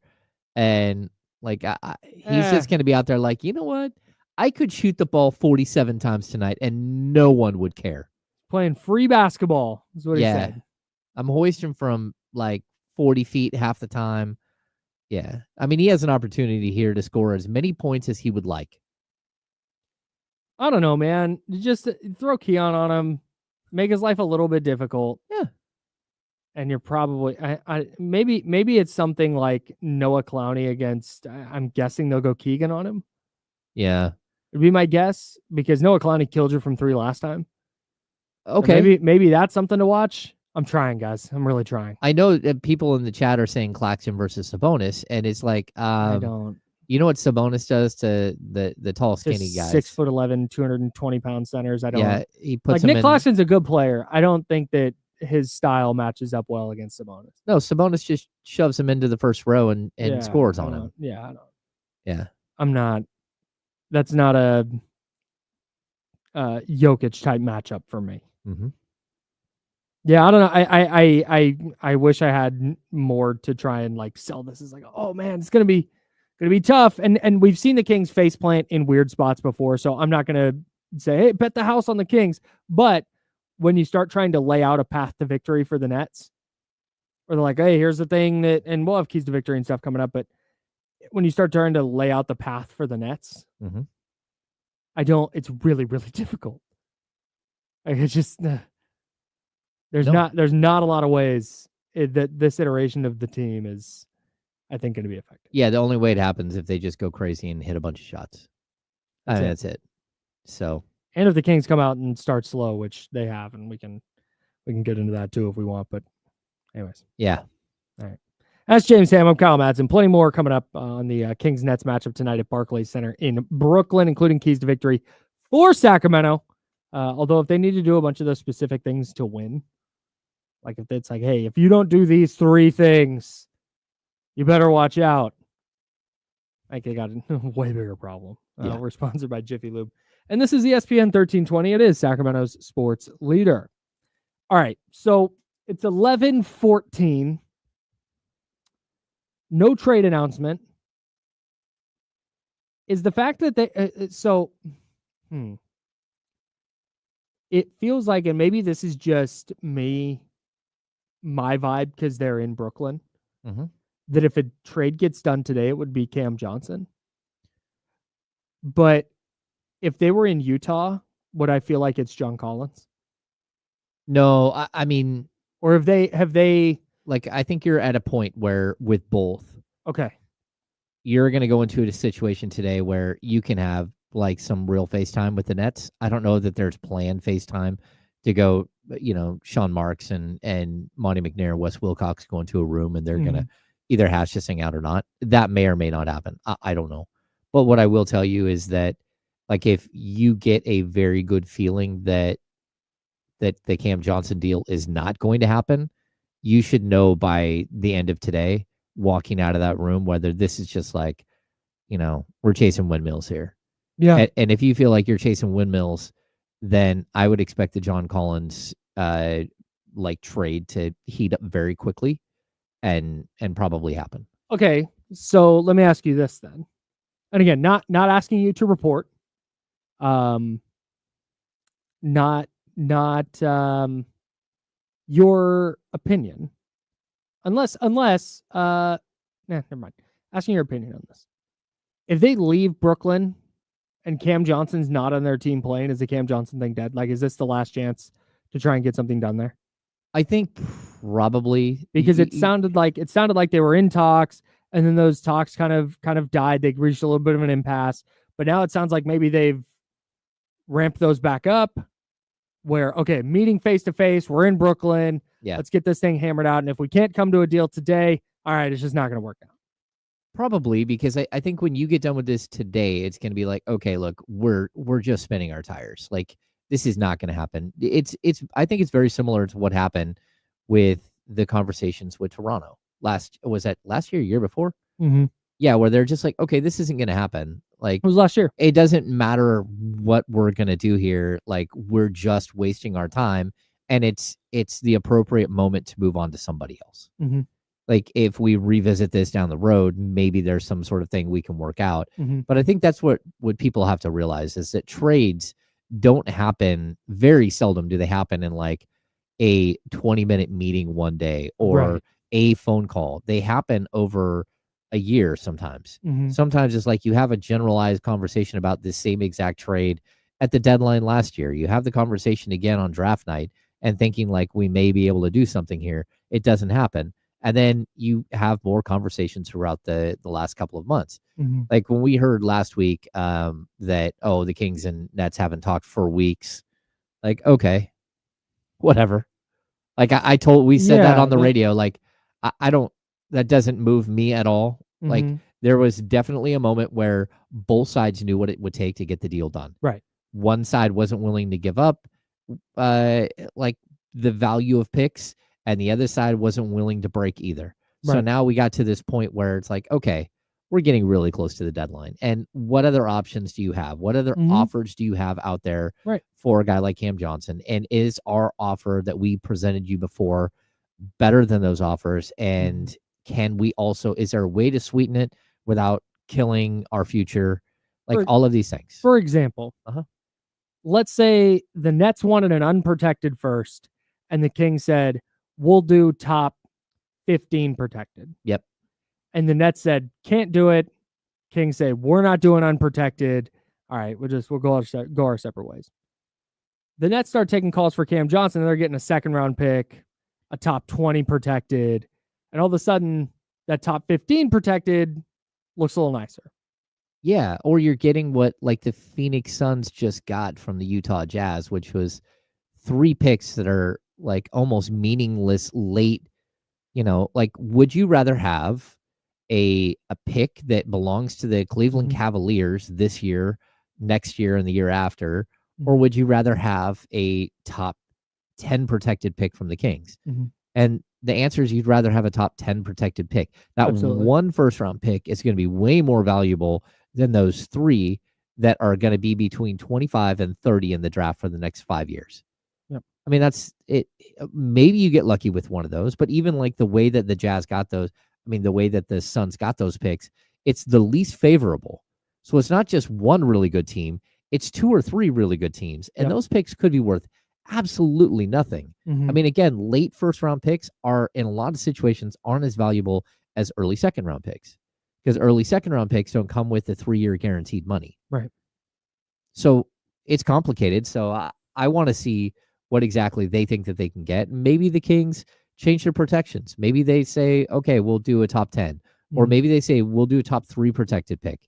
and like he's just going to be out there like, you know what? I could shoot the ball 47 times tonight, and no one would care. Playing free basketball is what he said. I'm hoisting from like 40 feet half the time. Yeah. I mean, he has an opportunity here to score as many points as he would like. I don't know, man. Just throw Keon on him, make his life a little bit difficult. Yeah. And you're probably maybe it's something like Noah Clowney against, I'm guessing they'll go Keegan on him. Yeah. It'd be my guess because Noah Clowney killed you from 3 last time. Okay. So maybe that's something to watch. I'm trying, guys. I'm really trying. I know that people in the chat are saying Claxton versus Sabonis, and it's like, I don't. You know what Sabonis does to the tall, skinny guys? 6'11", 220-pound centers. I don't. Yeah, he puts like Nick Claxton's a good player. I don't think that his style matches up well against Sabonis. No, Sabonis just shoves him into the first row and scores on him. Yeah, I don't. Yeah, I'm not. That's not a Jokic type matchup for me. Mm-hmm. Yeah, I don't know. I wish I had more to try and like sell this as like, oh man, it's gonna be tough. And we've seen the Kings face plant in weird spots before, so I'm not gonna say, hey, bet the house on the Kings. But when you start trying to lay out a path to victory for the Nets, or they're like, hey, here's the thing that, and we'll have keys to victory and stuff coming up, but when you start trying to lay out the path for the Nets, mm-hmm. It's really, really difficult. Like it's just there's not a lot of ways that this iteration of the team is, I think, going to be effective. Yeah, the only way it happens if they just go crazy and hit a bunch of shots. That's it. So, and if the Kings come out and start slow, which they have, and we can get into that too if we want. But anyways, yeah. All right. That's James Ham. I'm Kyle Madsen. Plenty more coming up on the Kings Nets matchup tonight at Barclays Center in Brooklyn, including keys to victory for Sacramento. Although if they need to do a bunch of those specific things to win, like if it's like, hey, if you don't do these 3 things, you better watch out. I think they got a way bigger problem. We're sponsored by Jiffy Lube. And this is ESPN 1320. It is Sacramento's sports leader. All right, so it's 11:14. No trade announcement. Is the fact that they it feels like, and maybe this is just my vibe because they're in Brooklyn, mm-hmm. that if a trade gets done today, it would be Cam Johnson. But if they were in Utah, would I feel like it's John Collins? No, I mean, or have they? Like, I think you're at a point where with both, Okay. You're going to go into a situation today where you can have like some real FaceTime with the Nets. I don't know that there's planned FaceTime to go, Sean Marks and Monty McNair, Wes Wilcox go into a room and they're going to either hash this thing out or not. That may or may not happen. I don't know. But what I will tell you is that, like, if you get a very good feeling that the Cam Johnson deal is not going to happen, you should know by the end of today, walking out of that room, whether this is just like, we're chasing windmills here. Yeah. And if you feel like you're chasing windmills, then I would expect the John Collins trade to heat up very quickly and probably happen. Okay. So let me ask you this then. And again, not asking you to report. Not your opinion. Unless never mind. Asking your opinion on this. If they leave Brooklyn and Cam Johnson's not on their team playing, is the Cam Johnson thing dead? Like, is this the last chance to try and get something done there? I think probably, because it sounded like they were in talks, and then those talks kind of died. They reached a little bit of an impasse, but now it sounds like maybe they've ramped those back up. Where, okay, meeting face to face, we're in Brooklyn. Yeah, let's get this thing hammered out. And if we can't come to a deal today, all right, it's just not going to work out. Probably, because I think when you get done with this today, it's going to be like, okay, look, we're just spinning our tires. Like, this is not going to happen. I think it's very similar to what happened with the conversations with Toronto last year before? Mm-hmm. Yeah, where they're just like, okay, this isn't going to happen. Like, it was last year. It doesn't matter what we're going to do here. Like, we're just wasting our time, and it's the appropriate moment to move on to somebody else. Mm-hmm. Like, if we revisit this down the road, maybe there's some sort of thing we can work out. Mm-hmm. But I think that's what people have to realize is that trades don't happen, very seldom do they happen in like a 20-minute meeting one day or a phone call. They happen over a year sometimes. Mm-hmm. Sometimes it's like you have a generalized conversation about this same exact trade at the deadline last year. You have the conversation again on draft night and thinking like we may be able to do something here. It doesn't happen. And then you have more conversations throughout the last couple of months. Mm-hmm. Like when we heard last week that, the Kings and Nets haven't talked for weeks. Like, okay, whatever. Like we said that on the radio. Like, I don't, that doesn't move me at all. Mm-hmm. Like, there was definitely a moment where both sides knew what it would take to get the deal done. Right. One side wasn't willing to give up like the value of picks, and the other side wasn't willing to break either. Right. So now we got to this point where it's like, okay, we're getting really close to the deadline. And what other options do you have? What other offers do you have out there for a guy like Cam Johnson? And is our offer that we presented you before better than those offers? And can we also, is there a way to sweeten it without killing our future? Like all of these things. For example, let's say the Nets wanted an unprotected first, and the Kings said, we'll do top 15 protected. Yep. And the Nets said, can't do it. Kings say, we're not doing unprotected. All right, we'll go our separate ways. The Nets start taking calls for Cam Johnson, and they're getting a second-round pick, a top 20 protected, and all of a sudden, that top 15 protected looks a little nicer. Yeah, or you're getting what like the Phoenix Suns just got from the Utah Jazz, which was 3 picks that are like almost meaningless late. Like, would you rather have a pick that belongs to the Cleveland Cavaliers this year, next year, and the year after, or would you rather have a top 10 protected pick from the Kings? And the answer is you'd rather have a top 10 protected pick. That one first-round pick is going to be way more valuable than those 3 that are going to be between 25 and 30 in the draft for the next 5 years. Yep. I mean, that's it. Maybe you get lucky with one of those, but even like the way that the Jazz got those, the way that the Suns got those picks, it's the least favorable. So it's not just one really good team. It's 2 or 3 really good teams. And those picks could be worth absolutely nothing. Again, late first-round picks are, in a lot of situations, aren't as valuable as early second-round picks. Because early second-round picks don't come with the 3-year guaranteed money. Right. So it's complicated. So I want to see what exactly they think that they can get. Maybe the Kings change their protections. Maybe they say, okay, we'll do a top 10. Or maybe they say, we'll do a top 3 protected pick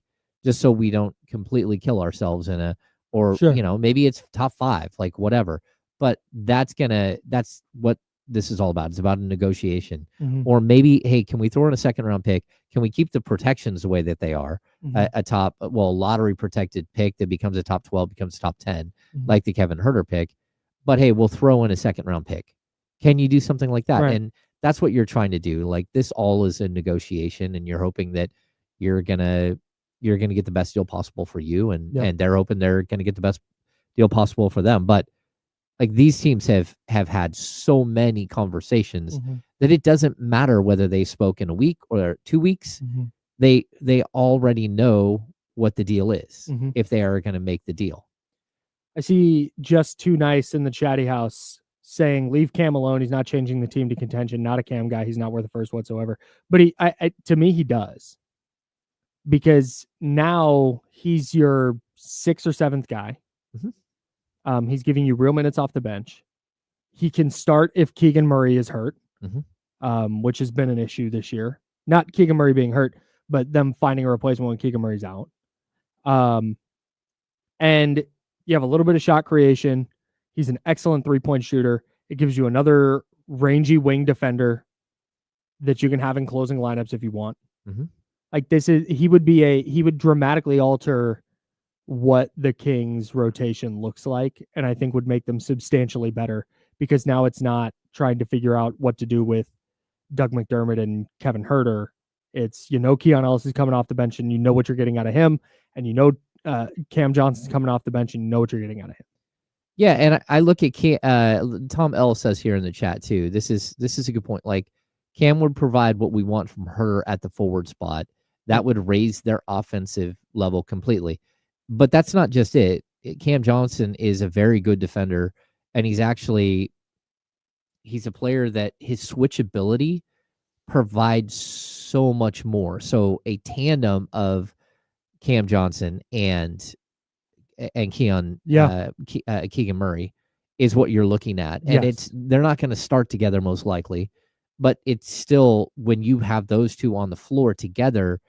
just so we don't completely kill ourselves in a, or, Sure. you know, maybe it's top 5, like whatever. But that's what this is all about. It's about a negotiation. Or maybe, hey, can we throw in a second round pick? Can we keep the protections the way that they are? A top, lottery protected pick that becomes a top 12, becomes top 10, like the Kevin Huerter pick. But hey, we'll throw in a second round pick. Can you do something like that? Right. And that's what you're trying to do. Like, this all is a negotiation, and you're hoping that you're gonna get the best deal possible for you, and they're hoping they're gonna get the best deal possible for them. But like, these teams have had so many conversations that it doesn't matter whether they spoke in a week or 2 weeks. They already know what the deal is if they are going to make the deal. I see Just Too Nice in the chatty house saying, leave Cam alone. He's not changing the team to contention. Not a Cam guy. He's not worth a first whatsoever. But to me, he does. Because now he's your 6th or 7th guy. He's giving you real minutes off the bench. He can start if Keegan Murray is hurt, which has been an issue this year. Not Keegan Murray being hurt, but them finding a replacement when Keegan Murray's out. And you have a little bit of shot creation. He's an excellent 3-point shooter. It gives you another rangy wing defender that you can have in closing lineups if you want. Like, he would dramatically alter what the Kings rotation looks like, and I think would make them substantially better, because now it's not trying to figure out what to do with Doug McDermott and Kevin Huerter. It's, Keon Ellis is coming off the bench, and you know what you're getting out of him, and Cam Johnson's coming off the bench, and you know what you're getting out of him. Yeah, and I look at Tom L says here in the chat too. This is a good point. Like, Cam would provide what we want from her at the forward spot. That would raise their offensive level completely. But that's not just it. Cam Johnson is a very good defender, and he's a player that his switchability provides so much more. So a tandem of Cam Johnson and Keegan Murray is what you're looking at. And they're not going to start together most likely, but it's still, when you have those two on the floor together,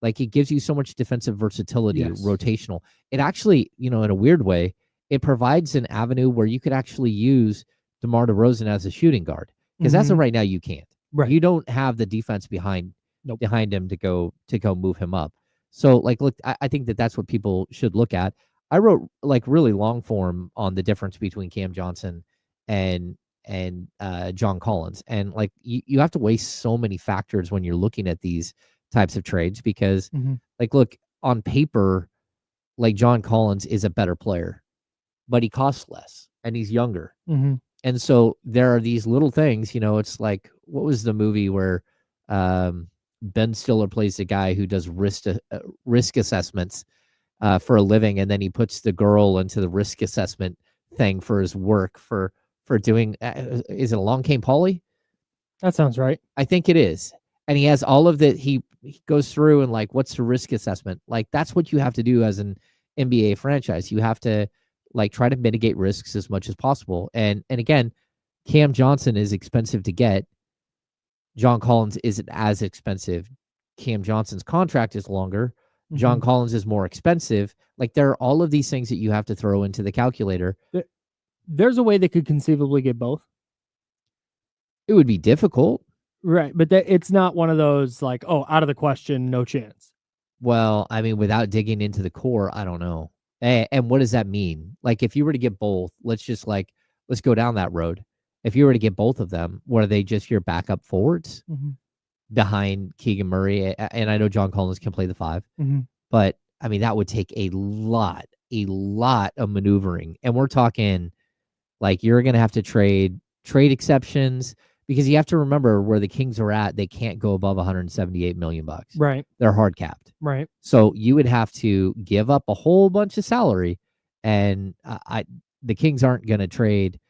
like, it gives you so much defensive versatility, rotational. It actually, in a weird way, it provides an avenue where you could actually use DeMar DeRozan as a shooting guard, because as of right now, you can't. Right. You don't have the defense behind him to go move him up. So, like, look, I think that's what people should look at. I wrote, like, really long form on the difference between Cam Johnson and John Collins, and like, you have to weigh so many factors when you're looking at these types of trades, because like, look, on paper, like, John Collins is a better player, but he costs less and he's younger. And so there are these little things, it's like, what was the movie where Ben Stiller plays the guy who does risk assessments for a living, and then he puts the girl into the risk assessment thing for his work for doing, is it Along Came Polly? That sounds right. I think it is. And he has all of that. He goes through and, like, what's the risk assessment? Like, that's what you have to do as an NBA franchise. You have to, like, try to mitigate risks as much as possible. And again, Cam Johnson is expensive to get. John Collins isn't as expensive. Cam Johnson's contract is longer. John Collins is more expensive. Like, there are all of these things that you have to throw into the calculator. There's a way they could conceivably get both. It would be difficult. Right, but it's not one of those, like, out of the question, no chance. Well, I mean, without digging into the core, I don't know. And what does that mean? Like, if you were to get both, let's go down that road. If you were to get both of them, are they just your backup forwards behind Keegan Murray? And I know John Collins can play the 5, but I mean, that would take a lot of maneuvering. And we're talking, like, you're going to have to trade exceptions, because you have to remember where the Kings are at. They can't go above $178 million. Right. They're hard capped. Right. So you would have to give up a whole bunch of salary, and the Kings aren't going to trade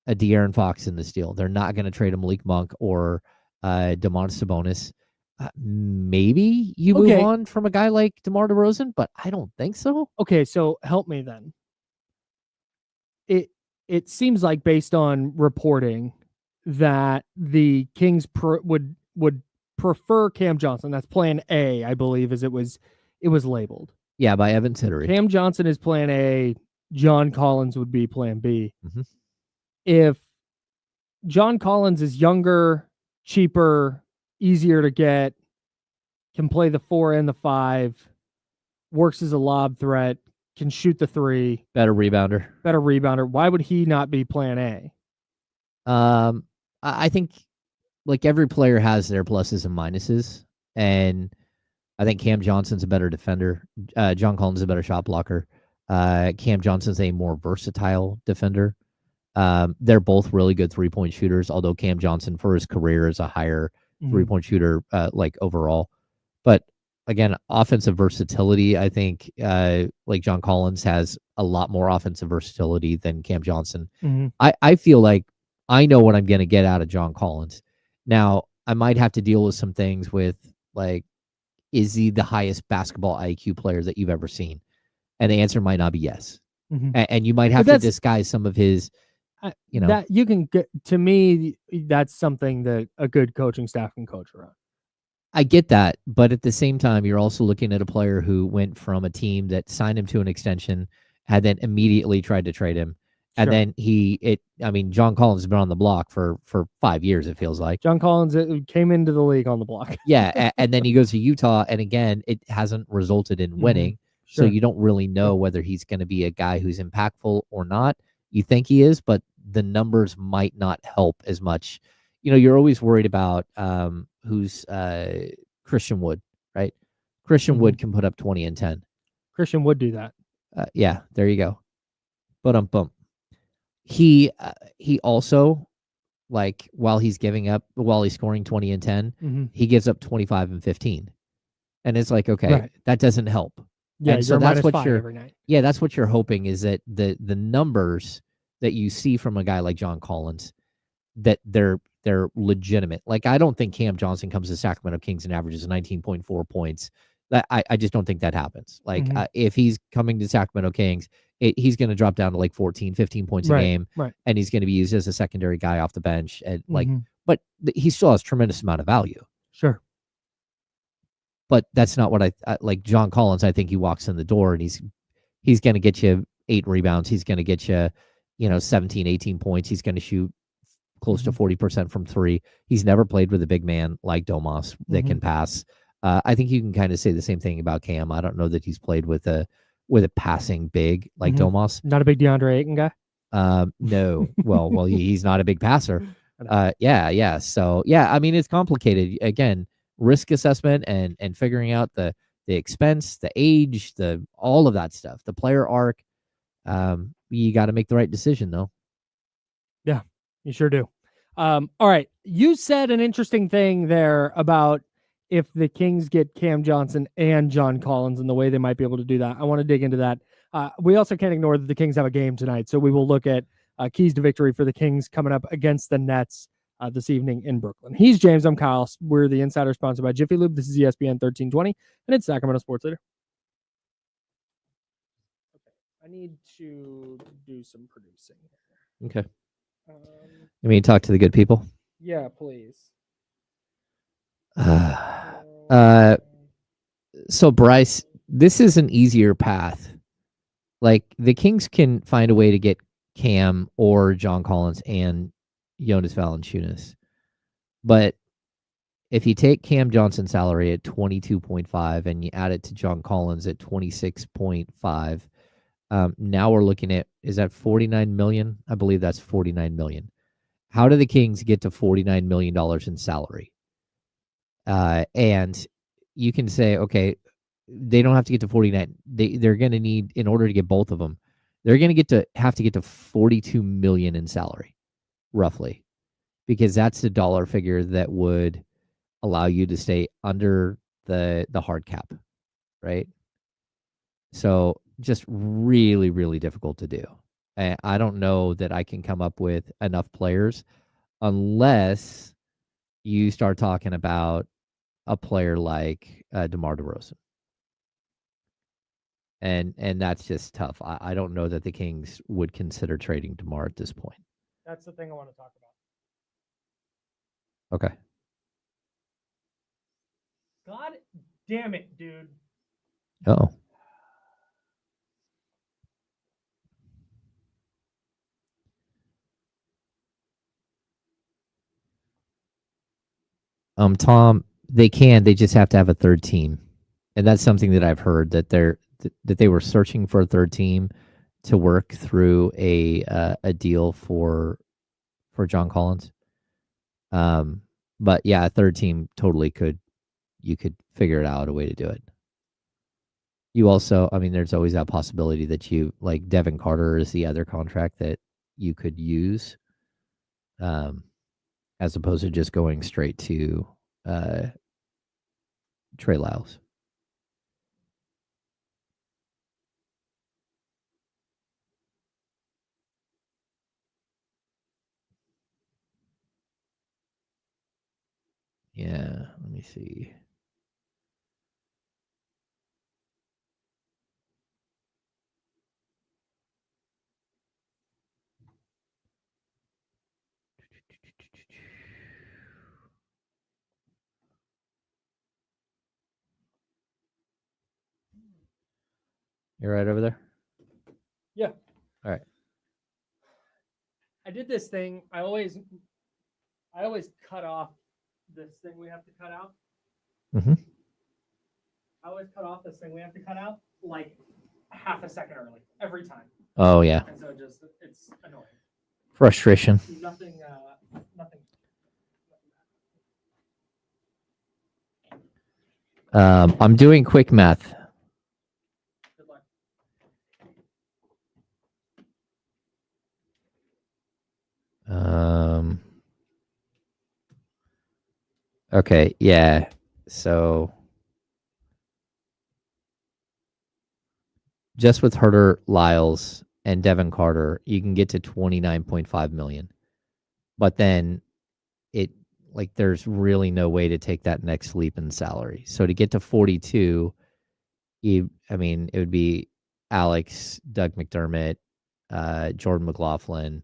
a De'Aaron Fox in this deal. They're not going to trade a Malik Monk or Domantas Sabonis. Maybe you move on from a guy like DeMar DeRozan, but I don't think so. Okay, so help me then. It seems like, based on reporting, that the Kings would prefer Cam Johnson. That's plan A, I believe, as it was labeled. Yeah, by Evan Tittery. Cam Johnson is plan A. John Collins would be plan B. Mm-hmm. If John Collins is younger, cheaper, easier to get, can play the 4 and the 5, works as a lob threat, can shoot the 3, better rebounder. Why would he not be plan A? I think like every player has their pluses and minuses, and I think Cam Johnson's a better defender. John Collins is a better shot blocker. Cam Johnson's a more versatile defender. They're both really good 3-point shooters, although Cam Johnson for his career is a higher 3-point shooter, like overall. But again, offensive versatility, I think like John Collins has a lot more offensive versatility than Cam Johnson. I feel like I know what I'm going to get out of John Collins. Now, I might have to deal with some things with, like, is he the highest basketball IQ player that you've ever seen? And the answer might not be yes. And you might have to disguise some of his, that you can get. To me, that's something that a good coaching staff can coach around. I get that, but at the same time, you're also looking at a player who went from a team that signed him to an extension, had then immediately tried to trade him. And then John Collins has been on the block for 5 years, it feels like. John Collins came into the league on the block. Yeah, and then he goes to Utah, and again, it hasn't resulted in winning. So you don't really know whether he's going to be a guy who's impactful or not. You think he is, but the numbers might not help as much. You're always worried about who's Christian Wood, right? Christian Wood can put up 20 and 10. Christian would do that. Yeah, there you go. Bump. He also, like, while he's scoring 20 and 10, he gives up 25 and 15. And it's like, okay, that doesn't help. Yeah, and so that's what you're every night. Yeah, that's what you're hoping, is that the numbers that you see from a guy like John Collins, that they're legitimate. Like, I don't think Cam Johnson comes to Sacramento Kings and averages 19.4 points. I just don't think that happens. Like, if he's coming to Sacramento Kings, he's going to drop down to like 14, 15 points a game, and he's going to be used as a secondary guy off the bench. And but he still has tremendous amount of value. Sure. But that's not what I like. John Collins, I think he walks in the door and he's going to get you 8 rebounds. He's going to get you, 17, 18 points. He's going to shoot close to 40% from 3. He's never played with a big man like Domas that can pass. I think you can kind of say the same thing about Cam. I don't know that he's played with a passing big like Domas. Not a big DeAndre Ayton guy? No. Well, he's not a big passer. Yeah. So, yeah, I mean, it's complicated. Again, risk assessment and figuring out the expense, the age, all of that stuff, the player arc. You got to make the right decision, though. Yeah, you sure do. All right. You said an interesting thing there about if the Kings get Cam Johnson and John Collins and the way they might be able to do that. I want to dig into that. We also can't ignore that the Kings have a game tonight, so we will look at keys to victory for the Kings coming up against the Nets this evening in Brooklyn. He's James. I'm Kyle. We're the Insider, sponsored by Jiffy Lube. This is ESPN 1320, and it's Sacramento Sports Leader. Okay, I need to do some producing here. Okay. You mean talk to the good people? Yeah, please. So Bryce, this is an easier path. Like, the Kings can find a way to get Cam or John Collins and Jonas Valanciunas. But if you take Cam Johnson's salary at 22.5 and you add it to John Collins at 26.5, now we're looking at, is that 49 million? I believe that's 49 million. How do the Kings get to $49 million in salary? And you can say, okay, they don't have to get to 49. They're going to need, in order to get both of them, they're going to have to get to 42 million in salary, roughly, because that's the dollar figure that would allow you to stay under the hard cap, right? So just really, really difficult to do. I don't know that I can come up with enough players unless you start talking about a player like DeMar DeRozan. And that's just tough. I don't know that the Kings would consider trading DeMar at this point. That's the thing I want to talk about. Okay. God damn it, dude. Oh. Tom, they just have to have a third team. And that's something that I've heard that that they were searching for a third team to work through a deal for John Collins. But yeah, a third team totally you could figure it out a way to do it. You also, I mean, there's always that possibility that you like Devin Carter is the other contract that you could use, as opposed to just going straight to Trey Lyles. Yeah, let me see. You're right over there? Yeah. All right. I did this thing. I always cut off this thing we have to cut out. Mm-hmm. I always cut off this thing we have to cut out like half a second early every time. Oh yeah. And so it's annoying. Frustration. Nothing. I'm doing quick math. Good luck. Okay, yeah. So just with Herter, Lyles, and Devin Carter, you can get to 29.5 million. But then there's really no way to take that next leap in salary. So to get to 42, it would be Alex, Doug McDermott, Jordan McLaughlin,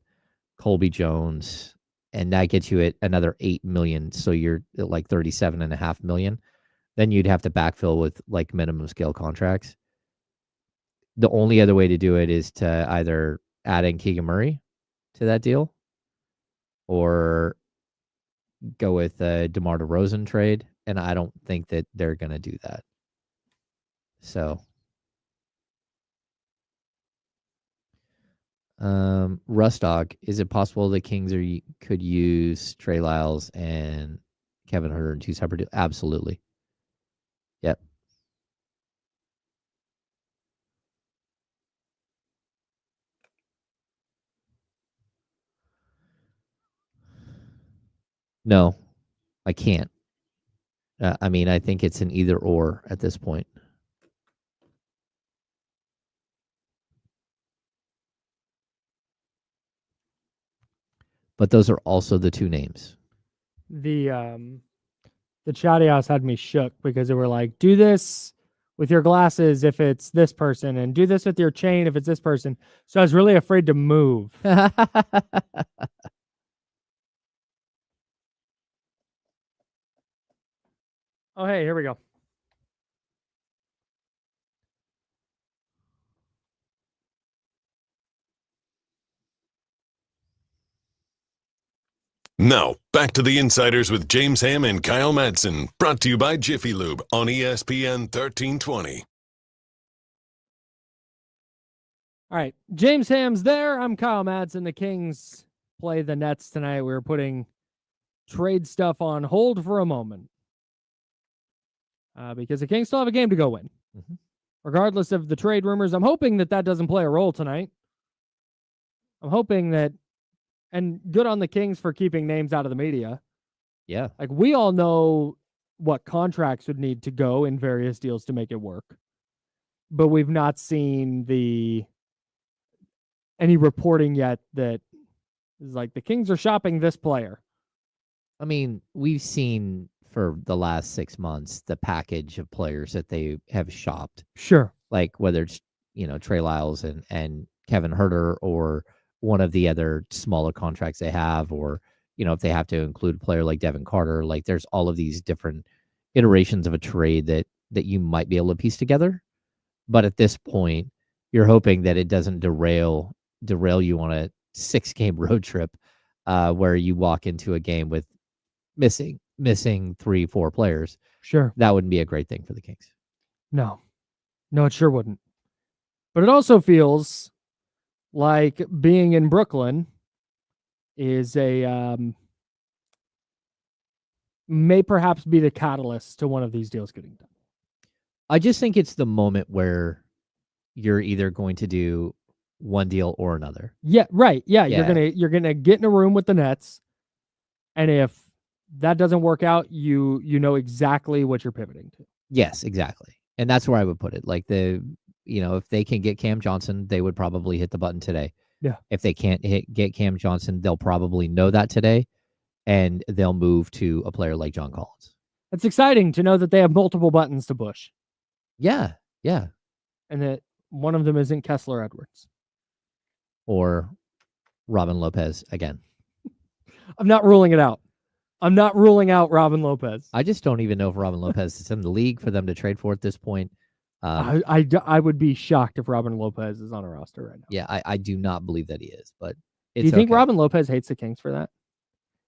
Colby Jones, and that gets you at another 8 million. So you're at like 37.5 million. Then you'd have to backfill with like minimum scale contracts. The only other way to do it is to either add in Keegan Murray to that deal or go with a DeMar DeRozan trade. And I don't think that they're going to do that. So, Rustdog, is it possible the Kings could use Trey Lyles and Kevin Huerter in two separate deals? Absolutely. Yep. No, I can't. I think it's an either or at this point. But those are also the two names. The Chatty House had me shook because they were like, do this with your glasses if it's this person, and do this with your chain if it's this person. So I was really afraid to move. Oh, hey, here we go. Now, back to the Insiders with James Ham and Kyle Madsen, brought to you by Jiffy Lube on ESPN 1320. All right, James Ham's there. I'm Kyle Madsen. The Kings play the Nets tonight. We're putting trade stuff on hold for a moment because the Kings still have a game to go win. Mm-hmm. Regardless of the trade rumors, I'm hoping that doesn't play a role tonight. I'm hoping that, and good on the Kings for keeping names out of the media. Yeah. Like, we all know what contracts would need to go in various deals to make it work. But we've not seen any reporting yet that is like the Kings are shopping this player. I mean, we've seen for the last 6 months the package of players that they have shopped. Sure. Like whether it's, Trey Lyles and Kevin Huerter or one of the other smaller contracts they have, or, if they have to include a player like Devin Carter, like there's all of these different, iterations of a trade that you might be able to piece together. But at this point, you're hoping that it doesn't derail you on a 6-game road trip where you walk into a game with missing 3-4 players. Sure. That wouldn't be a great thing for the Kings. No, it sure wouldn't. But it also feels like being in Brooklyn is may perhaps be the catalyst to one of these deals getting done. I just think it's the moment where you're either going to do one deal or another. Yeah, right. Yeah, you're gonna get in a room with the Nets, and if that doesn't work out, you know exactly what you're pivoting to. Yes, exactly. And that's where I would put it. Like if they can get Cam Johnson, they would probably hit the button today. Yeah. If they can't get Cam Johnson, they'll probably know that today, and they'll move to a player like John Collins. It's exciting to know that they have multiple buttons to push. Yeah, yeah. And that one of them isn't Kessler Edwards. Or Robin Lopez again. I'm not ruling it out. I'm not ruling out Robin Lopez. I just don't even know if Robin Lopez is in the league for them to trade for at this point. I would be shocked if Robin Lopez is on a roster right now. Yeah, I do not believe that he is. But do you think Robin Lopez hates the Kings for that?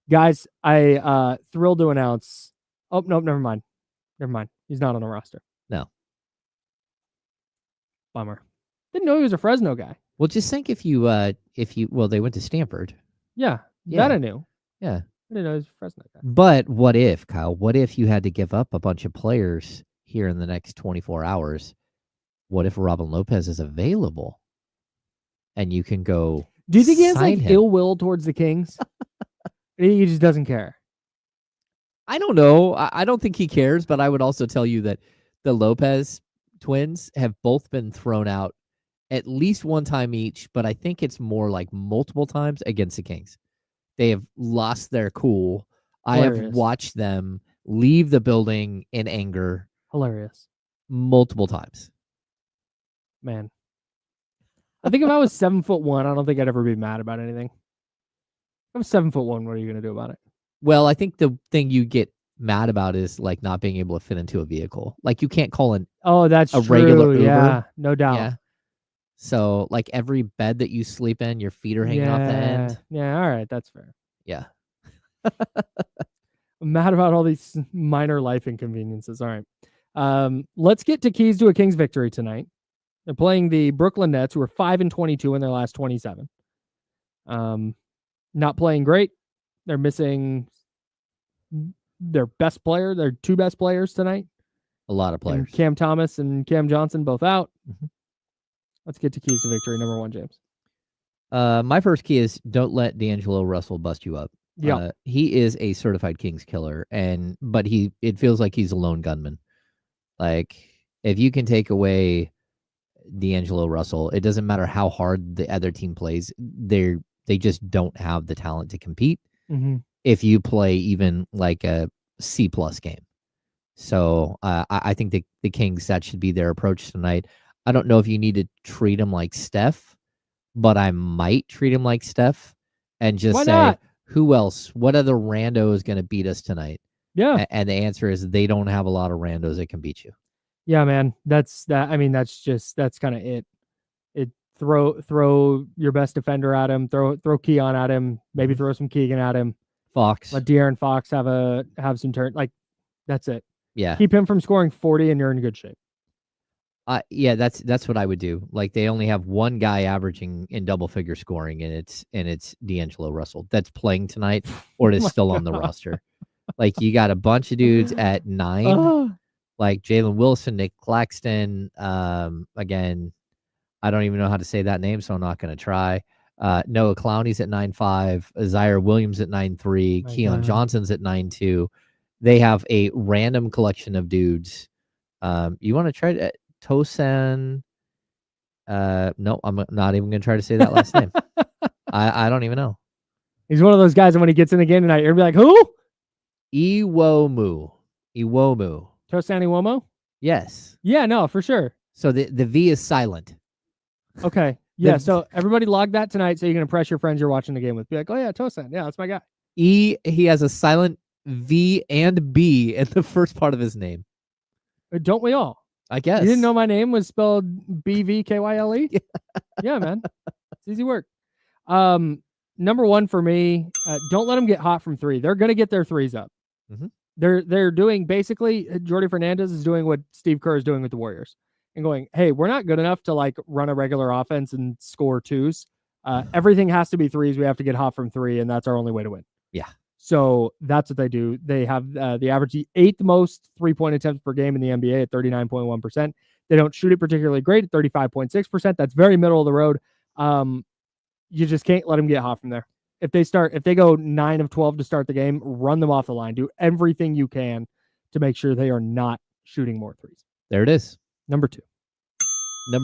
Guys, I thrilled to announce. Oh, no, never mind. He's not on the roster. No. Bummer. Didn't know he was a Fresno guy. Well, just think if you they went to Stanford. Yeah, that I knew. Yeah. I didn't know he was a Fresno guy. But what if, Kyle? What if you had to give up a bunch of players here in the next 24 hours? What if Robin Lopez is available and you can go? Do you think he has him? ill will towards the Kings? He just doesn't care. I don't know. I don't think he cares, but I would also tell you that the Lopez twins have both been thrown out at least one time each, but I think it's more like multiple times against the Kings. They have lost their cool. Hilarious. I have watched them leave the building in anger. Hilarious. Multiple times. Man. I think if I was 7'1", I don't think I'd ever be mad about anything. If I'm 7'1", what are you going to do about it? Well, I think the thing you get mad about is like not being able to fit into a vehicle. Like you can't call that's a true. regular Uber. Yeah, no doubt. Yeah. So like every bed that you sleep in, your feet are hanging off the end. Yeah, all right, that's fair. Yeah. I'm mad about all these minor life inconveniences. All right. Let's get to keys to a Kings victory tonight. They're playing the Brooklyn Nets, who are 5-22 in their last 27. Not playing great. They're missing their best player, their two best players tonight. A lot of players. And Cam Thomas and Cam Johnson both out. Mm-hmm. Let's get to keys to victory. Number one, James. My first key is don't let D'Angelo Russell bust you up. Yeah. He is a certified Kings killer, but it feels like he's a lone gunman. Like if you can take away D'Angelo Russell, it doesn't matter how hard the other team plays. They just don't have the talent to compete. Mm-hmm. If you play even like a C+ game. So I think the Kings, that should be their approach tonight. I don't know if you need to treat him like Steph, but I might treat him like Steph and just Why say, not? Who else? What other rando is going to beat us tonight? Yeah. And the answer is they don't have a lot of randos that can beat you. Yeah, man. That's kind of it. Throw your best defender at him, throw Keon at him, maybe throw some Keegan at him. Fox. Let De'Aaron Fox have some turn. Like, that's it. Yeah. Keep him from scoring 40 and you're in good shape. Yeah, that's what I would do. Like they only have one guy averaging in double figure scoring, and it's D'Angelo Russell that's playing tonight or is still on the roster. Like you got a bunch of dudes at 9, like Jalen Wilson, Nick Claxton. Again, I don't even know how to say that name, so I'm not going to try. Noah Clowney's at 9.5, Zaire Williams at 9.3, Keon Johnson's at 9.2. They have a random collection of dudes. You want to try to Tosan? No, I'm not even going to try to say that last name. I don't even know. He's one of those guys that when he gets in again tonight, you're going to be like, who? Iwomu. Tosan Iwomo? Yes. Yeah, no, for sure. So the V is silent. Okay. Yeah, so everybody log that tonight so you can impress your friends you're watching the game with. Be like, oh yeah, Tosan. Yeah, that's my guy. He has a silent V and B in the first part of his name. Don't we all? I guess. You didn't know my name was spelled BVKYLE? Yeah, man. It's easy work. Number one for me, don't let them get hot from three. They're going to get their threes up. Mm-hmm. They're doing basically, Jordi Fernandez is doing what Steve Kerr is doing with the Warriors and going, hey, we're not good enough to like run a regular offense and score twos. Everything has to be threes. We have to get hot from three, and that's our only way to win. Yeah. So that's what they do. They have the average 8th most 3-point attempts per game in the NBA at 39.1%. They don't shoot it particularly great at 35.6%. That's very middle of the road. You just can't let them get hot from there. If they go 9 of 12 to start the game, run them off the line. Do everything you can to make sure they are not shooting more threes. There it is. Number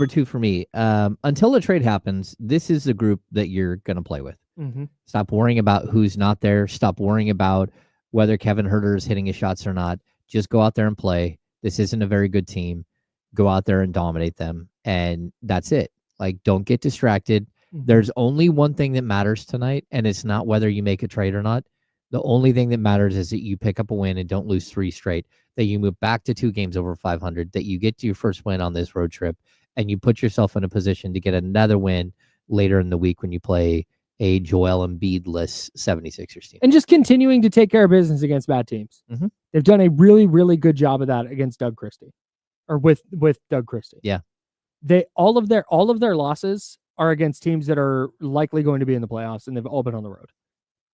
two for me. Until the trade happens, this is the group that you're going to play with. Mm-hmm. Stop worrying about who's not there. Stop worrying about whether Kevin Huerter is hitting his shots or not. Just go out there and play. This isn't a very good team. Go out there and dominate them. And that's it. Like, don't get distracted. There's only one thing that matters tonight, and it's not whether you make a trade or not. The only thing that matters is that you pick up a win and don't lose 3 straight, that you move back to 2 games over 500, that you get to your first win on this road trip, and you put yourself in a position to get another win later in the week when you play a Joel Embiid-less 76ers team. And just continuing to take care of business against bad teams. Mm-hmm. They've done a really, really good job of that against Doug Christie, or with Doug Christie. Yeah. All of their losses are against teams that are likely going to be in the playoffs, and they've all been on the road.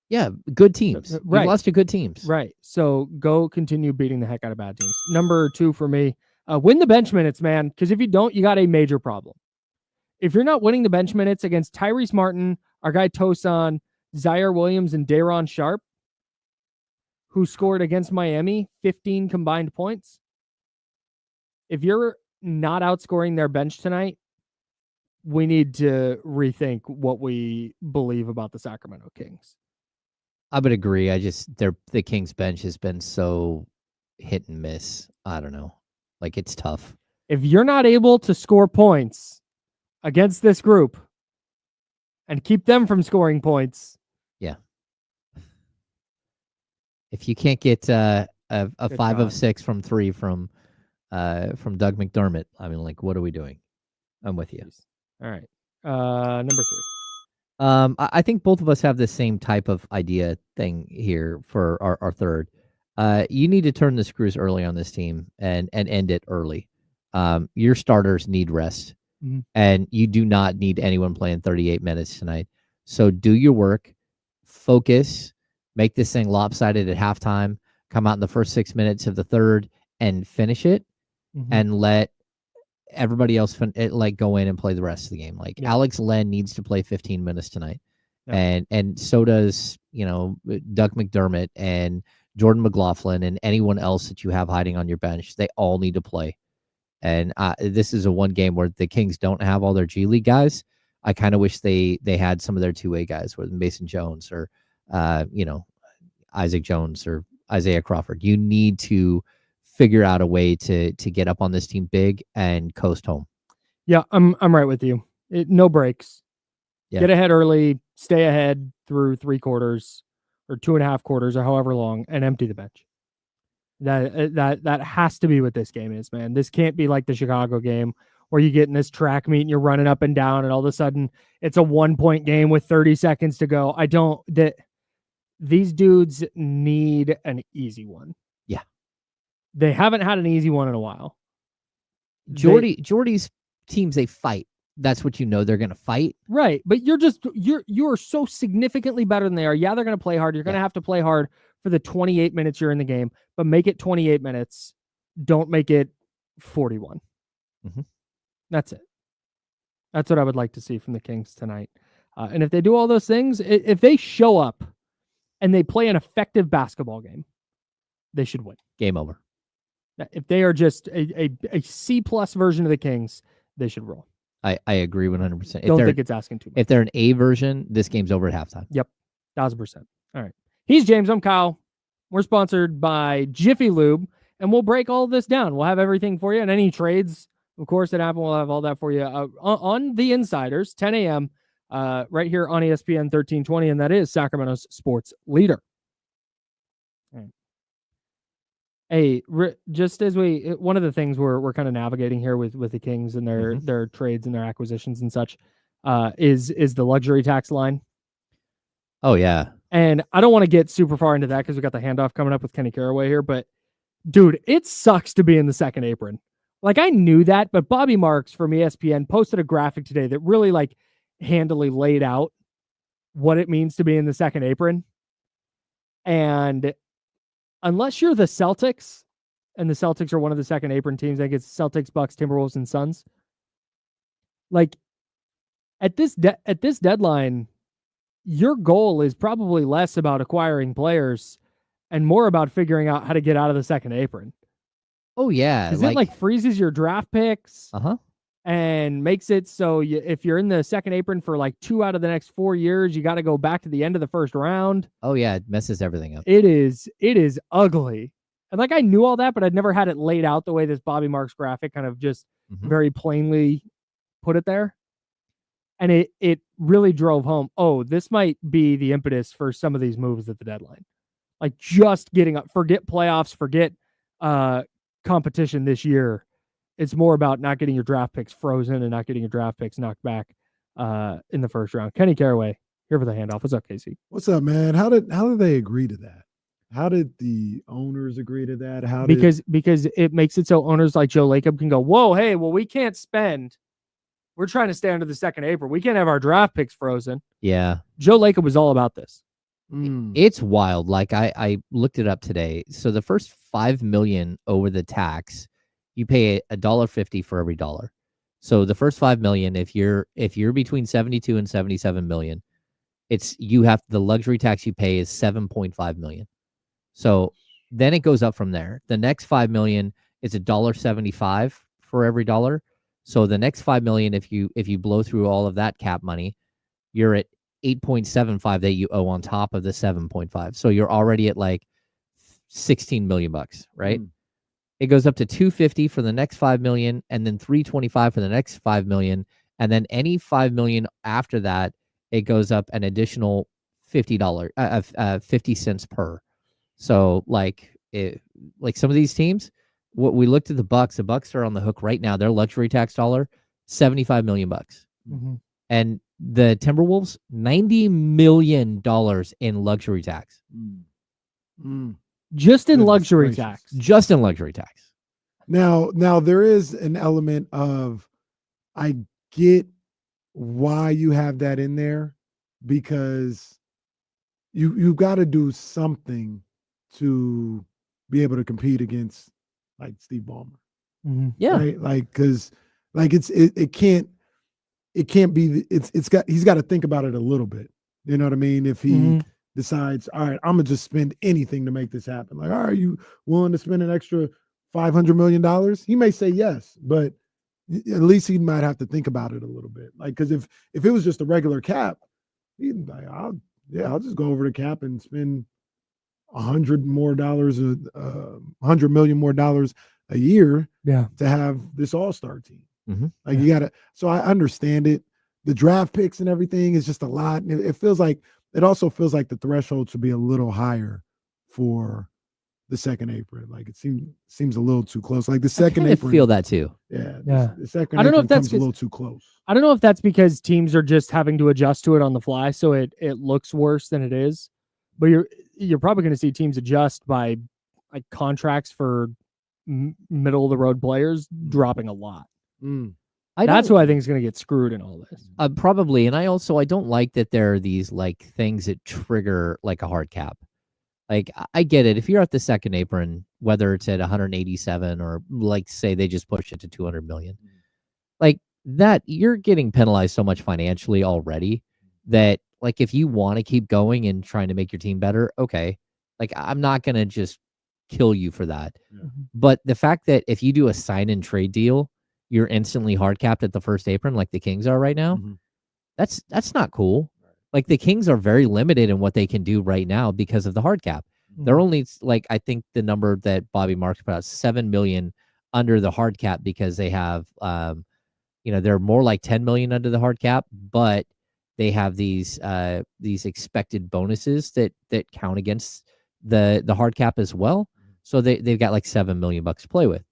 Yeah, good teams. Right. You lost to good teams. Right. So go continue beating the heck out of bad teams. Number 2 for me, win the bench minutes, man, because if you don't, you got a major problem. If you're not winning the bench minutes against Tyrese Martin, our guy Tosan, Zaire Williams, and Day'Ron Sharpe, who scored against Miami 15 combined points, if you're not outscoring their bench tonight, we need to rethink what we believe about the Sacramento Kings. I would agree. The Kings bench has been so hit and miss. I don't know. Like, it's tough. If you're not able to score points against this group and keep them from scoring points. Yeah. If you can't get a 5 of 6 from 3 from Doug McDermott, I mean, like, what are we doing? I'm with you. All right. Number 3. I think both of us have the same type of idea thing here for our third. You need to turn the screws early on this team and end it early. Your starters need rest, and you do not need anyone playing 38 minutes tonight. So do your work, focus, make this thing lopsided at halftime, come out in the first 6 minutes of the third and finish it, and let everybody else go in and play the rest of the game. Like, Alex Len needs to play 15 minutes tonight. Yeah. And so does, Doug McDermott and Jordan McLaughlin and anyone else that you have hiding on your bench. They all need to play. And this is a one game where the Kings don't have all their G League guys. I kind of wish they had some of their 2-way guys, whether Mason Jones or Isaac Jones or Isaiah Crawford. You need to figure out a way to get up on this team big and coast home. Yeah, I'm right with you. No breaks. Yeah. Get ahead early, stay ahead through 3 quarters or 2.5 quarters or however long, and empty the bench. That has to be what this game is, man. This can't be like the Chicago game where you get in this track meet and you're running up and down and all of a sudden it's a 1-point game with 30 seconds to go. These dudes need an easy one. Yeah. They haven't had an easy one in a while. Jordy's teams, they fight. That's what they're going to fight. Right. But you're so significantly better than they are. Yeah, they're going to play hard. You're going to have to play hard for the 28 minutes you're in the game, but make it 28 minutes. Don't make it 41. That's it. That's what I would like to see from the Kings tonight. And if they do all those things, if they show up and they play an effective basketball game, they should win. Game over. If they are just a C+ version of the Kings, they should roll. I agree 100%. Don't think it's asking too much. If they're an A version, this game's over at halftime. Yep. 1,000%. All right. He's James. I'm Kyle. We're sponsored by Jiffy Lube, and we'll break all of this down. We'll have everything for you, and any trades, of course, that happen, we'll have all that for you on The Insiders, 10 a.m., right here on ESPN 1320, and that is Sacramento's sports leader. All right. Hey, just as one of the things we're kind of navigating here with the Kings and their trades and their acquisitions and such, is the luxury tax line. Oh yeah. And I don't want to get super far into that because we got the handoff coming up with Kenny Caraway here, but dude, it sucks to be in the second apron. Like, I knew that, but Bobby Marks from ESPN posted a graphic today that really like handily laid out what it means to be in the second apron. And unless you're the Celtics, and the Celtics are one of the second apron teams, I think it's Celtics, Bucks, Timberwolves, and Suns. Like, at this deadline, your goal is probably less about acquiring players and more about figuring out how to get out of the second apron. Oh yeah, because it like freezes your draft picks. And makes it so if you're in the second apron for like 2 out of the next 4 years, you got to go back to the end of the first round. Oh yeah, it messes everything up. It is ugly. And like, I knew all that, but I'd never had it laid out the way this Bobby Marks graphic kind of just very plainly put it there. And it really drove home, oh, this might be the impetus for some of these moves at the deadline. Like, just getting up, forget playoffs, forget competition this year. It's more about not getting your draft picks frozen and not getting your draft picks knocked back in the first round. Kenny Caraway here for the handoff. What's up, Casey? What's up, man? How did they agree to that? How did the owners agree to that? Because it makes it so owners like Joe Lacob can go, whoa, hey, well, we can't spend. We're trying to stay under the second apron. We can't have our draft picks frozen. Yeah. Joe Lacob was all about this. It's wild. Like, I looked it up today. So the first $5 million over the tax, you pay $1.50 for every dollar. So the first $5 million, if you're between 72 and 77 million, the luxury tax you pay is 7.5 million. So then it goes up from there. The next $5 million is $1.75 for every dollar. So the next $5 million, if you blow through all of that cap money, you're at 8.75 that you owe on top of the 7.5. So you're already at like 16 million bucks, right? It goes up to 250 for the next 5 million, and then 325 for the next 5 million, and then any 5 million after that, it goes up an additional $50, 50 cents per. So like some of these teams, what we looked at the Bucks are on the hook right now. Their luxury tax dollar, 75 million bucks, and the Timberwolves, $90 million in luxury tax. Just in luxury tax. Just in luxury tax. Now there is an element of, I get why you have that in there, because you got to do something to be able to compete against like Steve Ballmer. Yeah. Right? Like, because like it can't be, he's got to think about it a little bit. You know what I mean? If he decides, all right, I'm gonna just spend anything to make this happen. Like, all right, you willing to spend an extra $500 million? He may say yes, but at least he might have to think about it a little bit. Like, because if it was just a regular cap, he'd like, I'll just go over the cap and spend $100 million more dollars a year to have this all-star team. Like, you gotta, so I understand it. The draft picks and everything is just a lot. And it also feels like the threshold should be a little higher for the second apron. Like, it seems a little too close. Like the second apron, feel that too. Yeah. The second I don't know apron if that's comes a little too close. I don't know if that's because teams are just having to adjust to it on the fly, so it looks worse than it is. But you're probably going to see teams adjust by like contracts for middle of the road players dropping a lot. That's who I think is going to get screwed in all this. Probably. And I don't like that there are these like things that trigger like a hard cap. Like, I get it. If you're at the second apron, whether it's at 187 or like say they just push it to 200 million, like that, you're getting penalized so much financially already that like, if you want to keep going and trying to make your team better, okay. Like, I'm not going to just kill you for that. But the fact that if you do a sign and trade deal, you're instantly hard capped at the first apron, like the Kings are right now. That's not cool. Like, the Kings are very limited in what they can do right now because of the hard cap. They're only like, I think the number that Bobby Marks put out, 7 million under the hard cap, because they have, they're more like 10 million under the hard cap, but they have these expected bonuses that count against the hard cap as well. So they've got like $7 million to play with.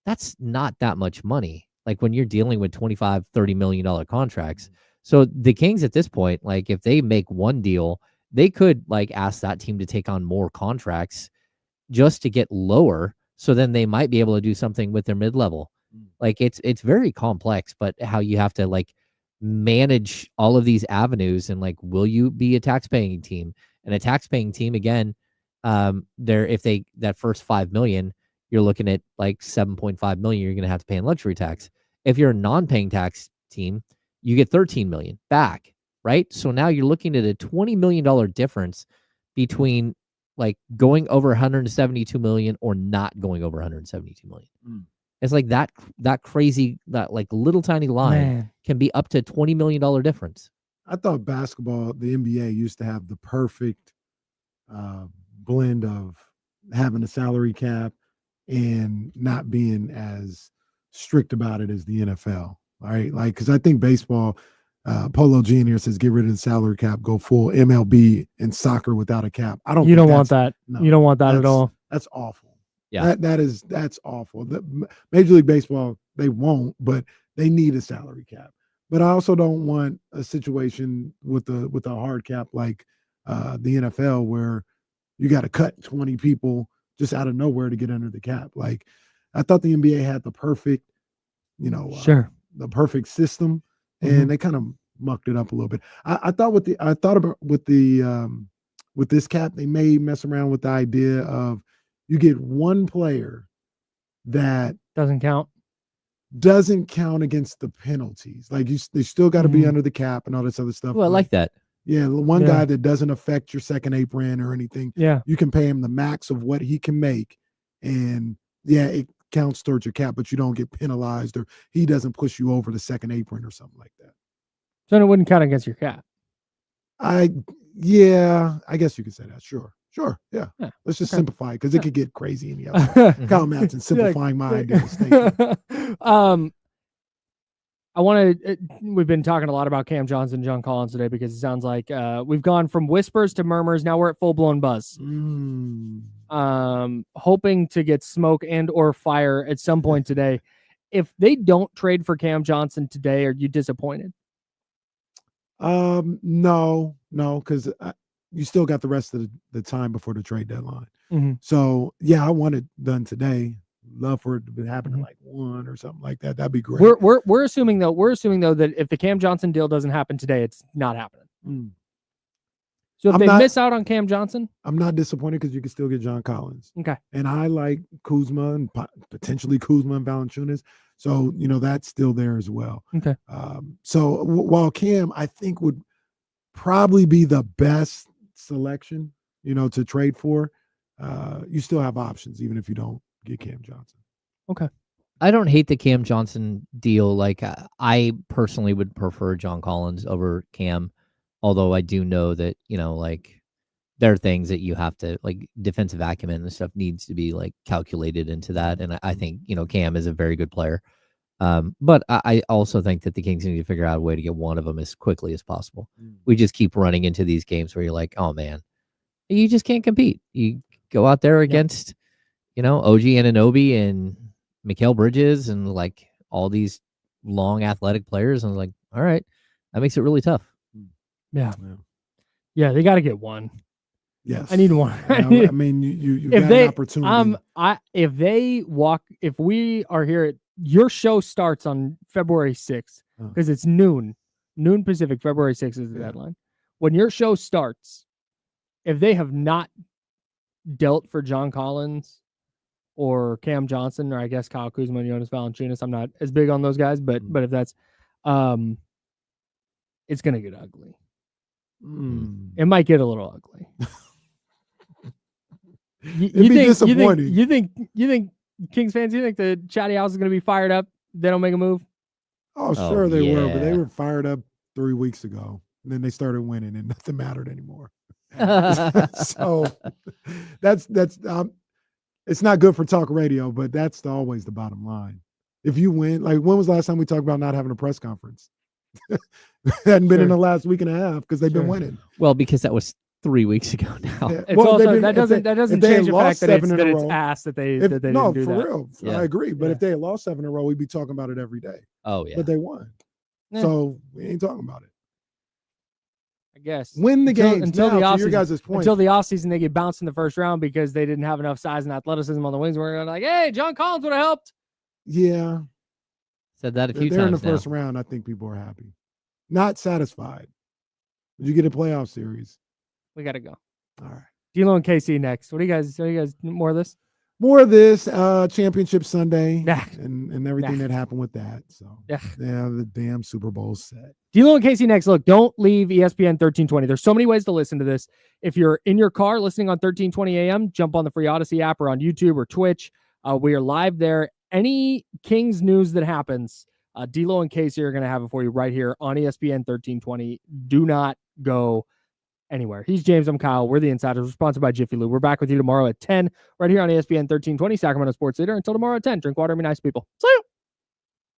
That's not that much money. Like when you're dealing with $25, $30 million contracts. So the Kings at this point, like if they make one deal, they could like ask that team to take on more contracts just to get lower. So then they might be able to do something with their mid-level. Like it's very complex, but how you have to like manage all of these avenues and like, will you be a tax-paying team? And a tax-paying team, again, that first $5 million, you're looking at like $7.5 million you're going to have to pay in luxury tax. If you're a non-paying tax team, you get $13 million back, right? So now you're looking at a $20 million difference between like going over $172 million or not going over $172 million. It's like that crazy, that like little tiny line can be up to $20 million difference. I thought basketball, the NBA used to have the perfect blend of having a salary cap and not being as strict about it as the NFL. All right. Like, because I think baseball, Polo G in here says get rid of the salary cap, go full MLB and soccer without a cap. I don't. You don't want that. No, you don't want that at all. That's awful. Yeah, that's awful. The Major League Baseball, they won't, but they need a salary cap. But I also don't want a situation with a hard cap like the NFL where you got to cut 20 people just out of nowhere to get under the cap. Like I thought the NBA had the perfect, the perfect system, and they kind of mucked it up a little bit. I thought with this cap, they may mess around with the idea of you get one player that doesn't count against the penalties. Like they still got to be under the cap and all this other stuff. Well, I like that. Yeah, one guy that doesn't affect your second apron or anything. Yeah, you can pay him the max of what he can make, and it counts towards your cap, but you don't get penalized or he doesn't push you over the second apron or something like that. So it wouldn't count against your cap. I guess you could say that. Sure. Yeah. Let's just simplify it because it could get crazy in the other. Kyle Madsen simplifying my idea. We've been talking a lot about Cam Johnson, John Collins today because it sounds like we've gone from whispers to murmurs. Now we're at full blown buzz. Hoping to get smoke and or fire at some point today. If they don't trade for Cam Johnson today, are you disappointed? No, because you still got the rest of the time before the trade deadline. So yeah, I want it done today. Love for it to happen at like 1 or something like that. That'd be great. We're assuming though that if the Cam Johnson deal doesn't happen today, it's not happening. So if they miss out on Cam Johnson, I'm not disappointed because you can still get John Collins. Okay. And I like Kuzma and potentially Kuzma and Valanciunas. So, that's still there as well. Okay. So while Cam, I think, would probably be the best selection, to trade for, you still have options, even if you don't get Cam Johnson. Okay. I don't hate the Cam Johnson deal. Like I personally would prefer John Collins over Cam, although I do know that, like there are things that you have to, like defensive acumen and stuff needs to be like calculated into that. And I think, Cam is a very good player. But I also think that the Kings need to figure out a way to get one of them as quickly as possible. We just keep running into these games where you're like, oh man, you just can't compete. You go out there against, OG Anunoby and Mikal Bridges and like all these long athletic players. And like, all right, that makes it really tough. Yeah, they got to get one. Yes, I need one. I mean, you got an opportunity. If we are here at your show starts on February 6th because it's noon Pacific. February 6th is the deadline. When your show starts, if they have not dealt for John Collins or Cam Johnson, or I guess Kyle Kuzma and Jonas Valanciunas, I'm not as big on those guys, but if that's, it's gonna get ugly. It might get a little ugly. Disappointing. You think Kings fans? You think the Chatty House is gonna be fired up? They don't make a move. Oh, sure they were, but they were fired up 3 weeks ago. And then they started winning, and nothing mattered anymore. So that's it's not good for talk radio, but that's always the bottom line. If you win, like when was the last time we talked about not having a press conference? Hadn't been in the last week and a half because they've been winning. Well, because that was 3 weeks ago now. Yeah. It's Well, also they that didn't- doesn't if they change had the fact lost that it's 7 in a row- ass that they If, that they no, didn't do for that. real. Yeah. I agree. But Yeah. if they had lost 7 in a row, we'd be talking about it every day. Oh yeah. But they won. Yeah. So we ain't talking about it. I guess Win the until, games. until Now, the to your offseason. guys' point. Until the offseason, they get bounced in the first round because they didn't have enough size and athleticism on the wings. We're like, hey, John Collins would have helped. Yeah. Said that a If few they're in the times now. first round, I think people are happy. Not satisfied. Did you get a playoff series? We got to go. All right. D'Lo and KC next. What do you guys more of this? More of this championship Sunday Nah. and everything Nah. that happened with that. So Yeah. the damn Super Bowl set. D'Lo and Casey next. Look, don't leave ESPN 1320. There's so many ways to listen to this. If you're in your car listening on 1320 AM, jump on the free Odyssey app or on YouTube or Twitch. We are live there. Any Kings news that happens, D'Lo and Casey are going to have it for you right here on ESPN 1320. Do not go anywhere. He's James. I'm Kyle. We're the Insiders. We're sponsored by Jiffy Lube. We're back with you tomorrow at 10 right here on ESPN 1320, Sacramento Sports Leader. Until tomorrow at 10, drink water and be nice people. See you.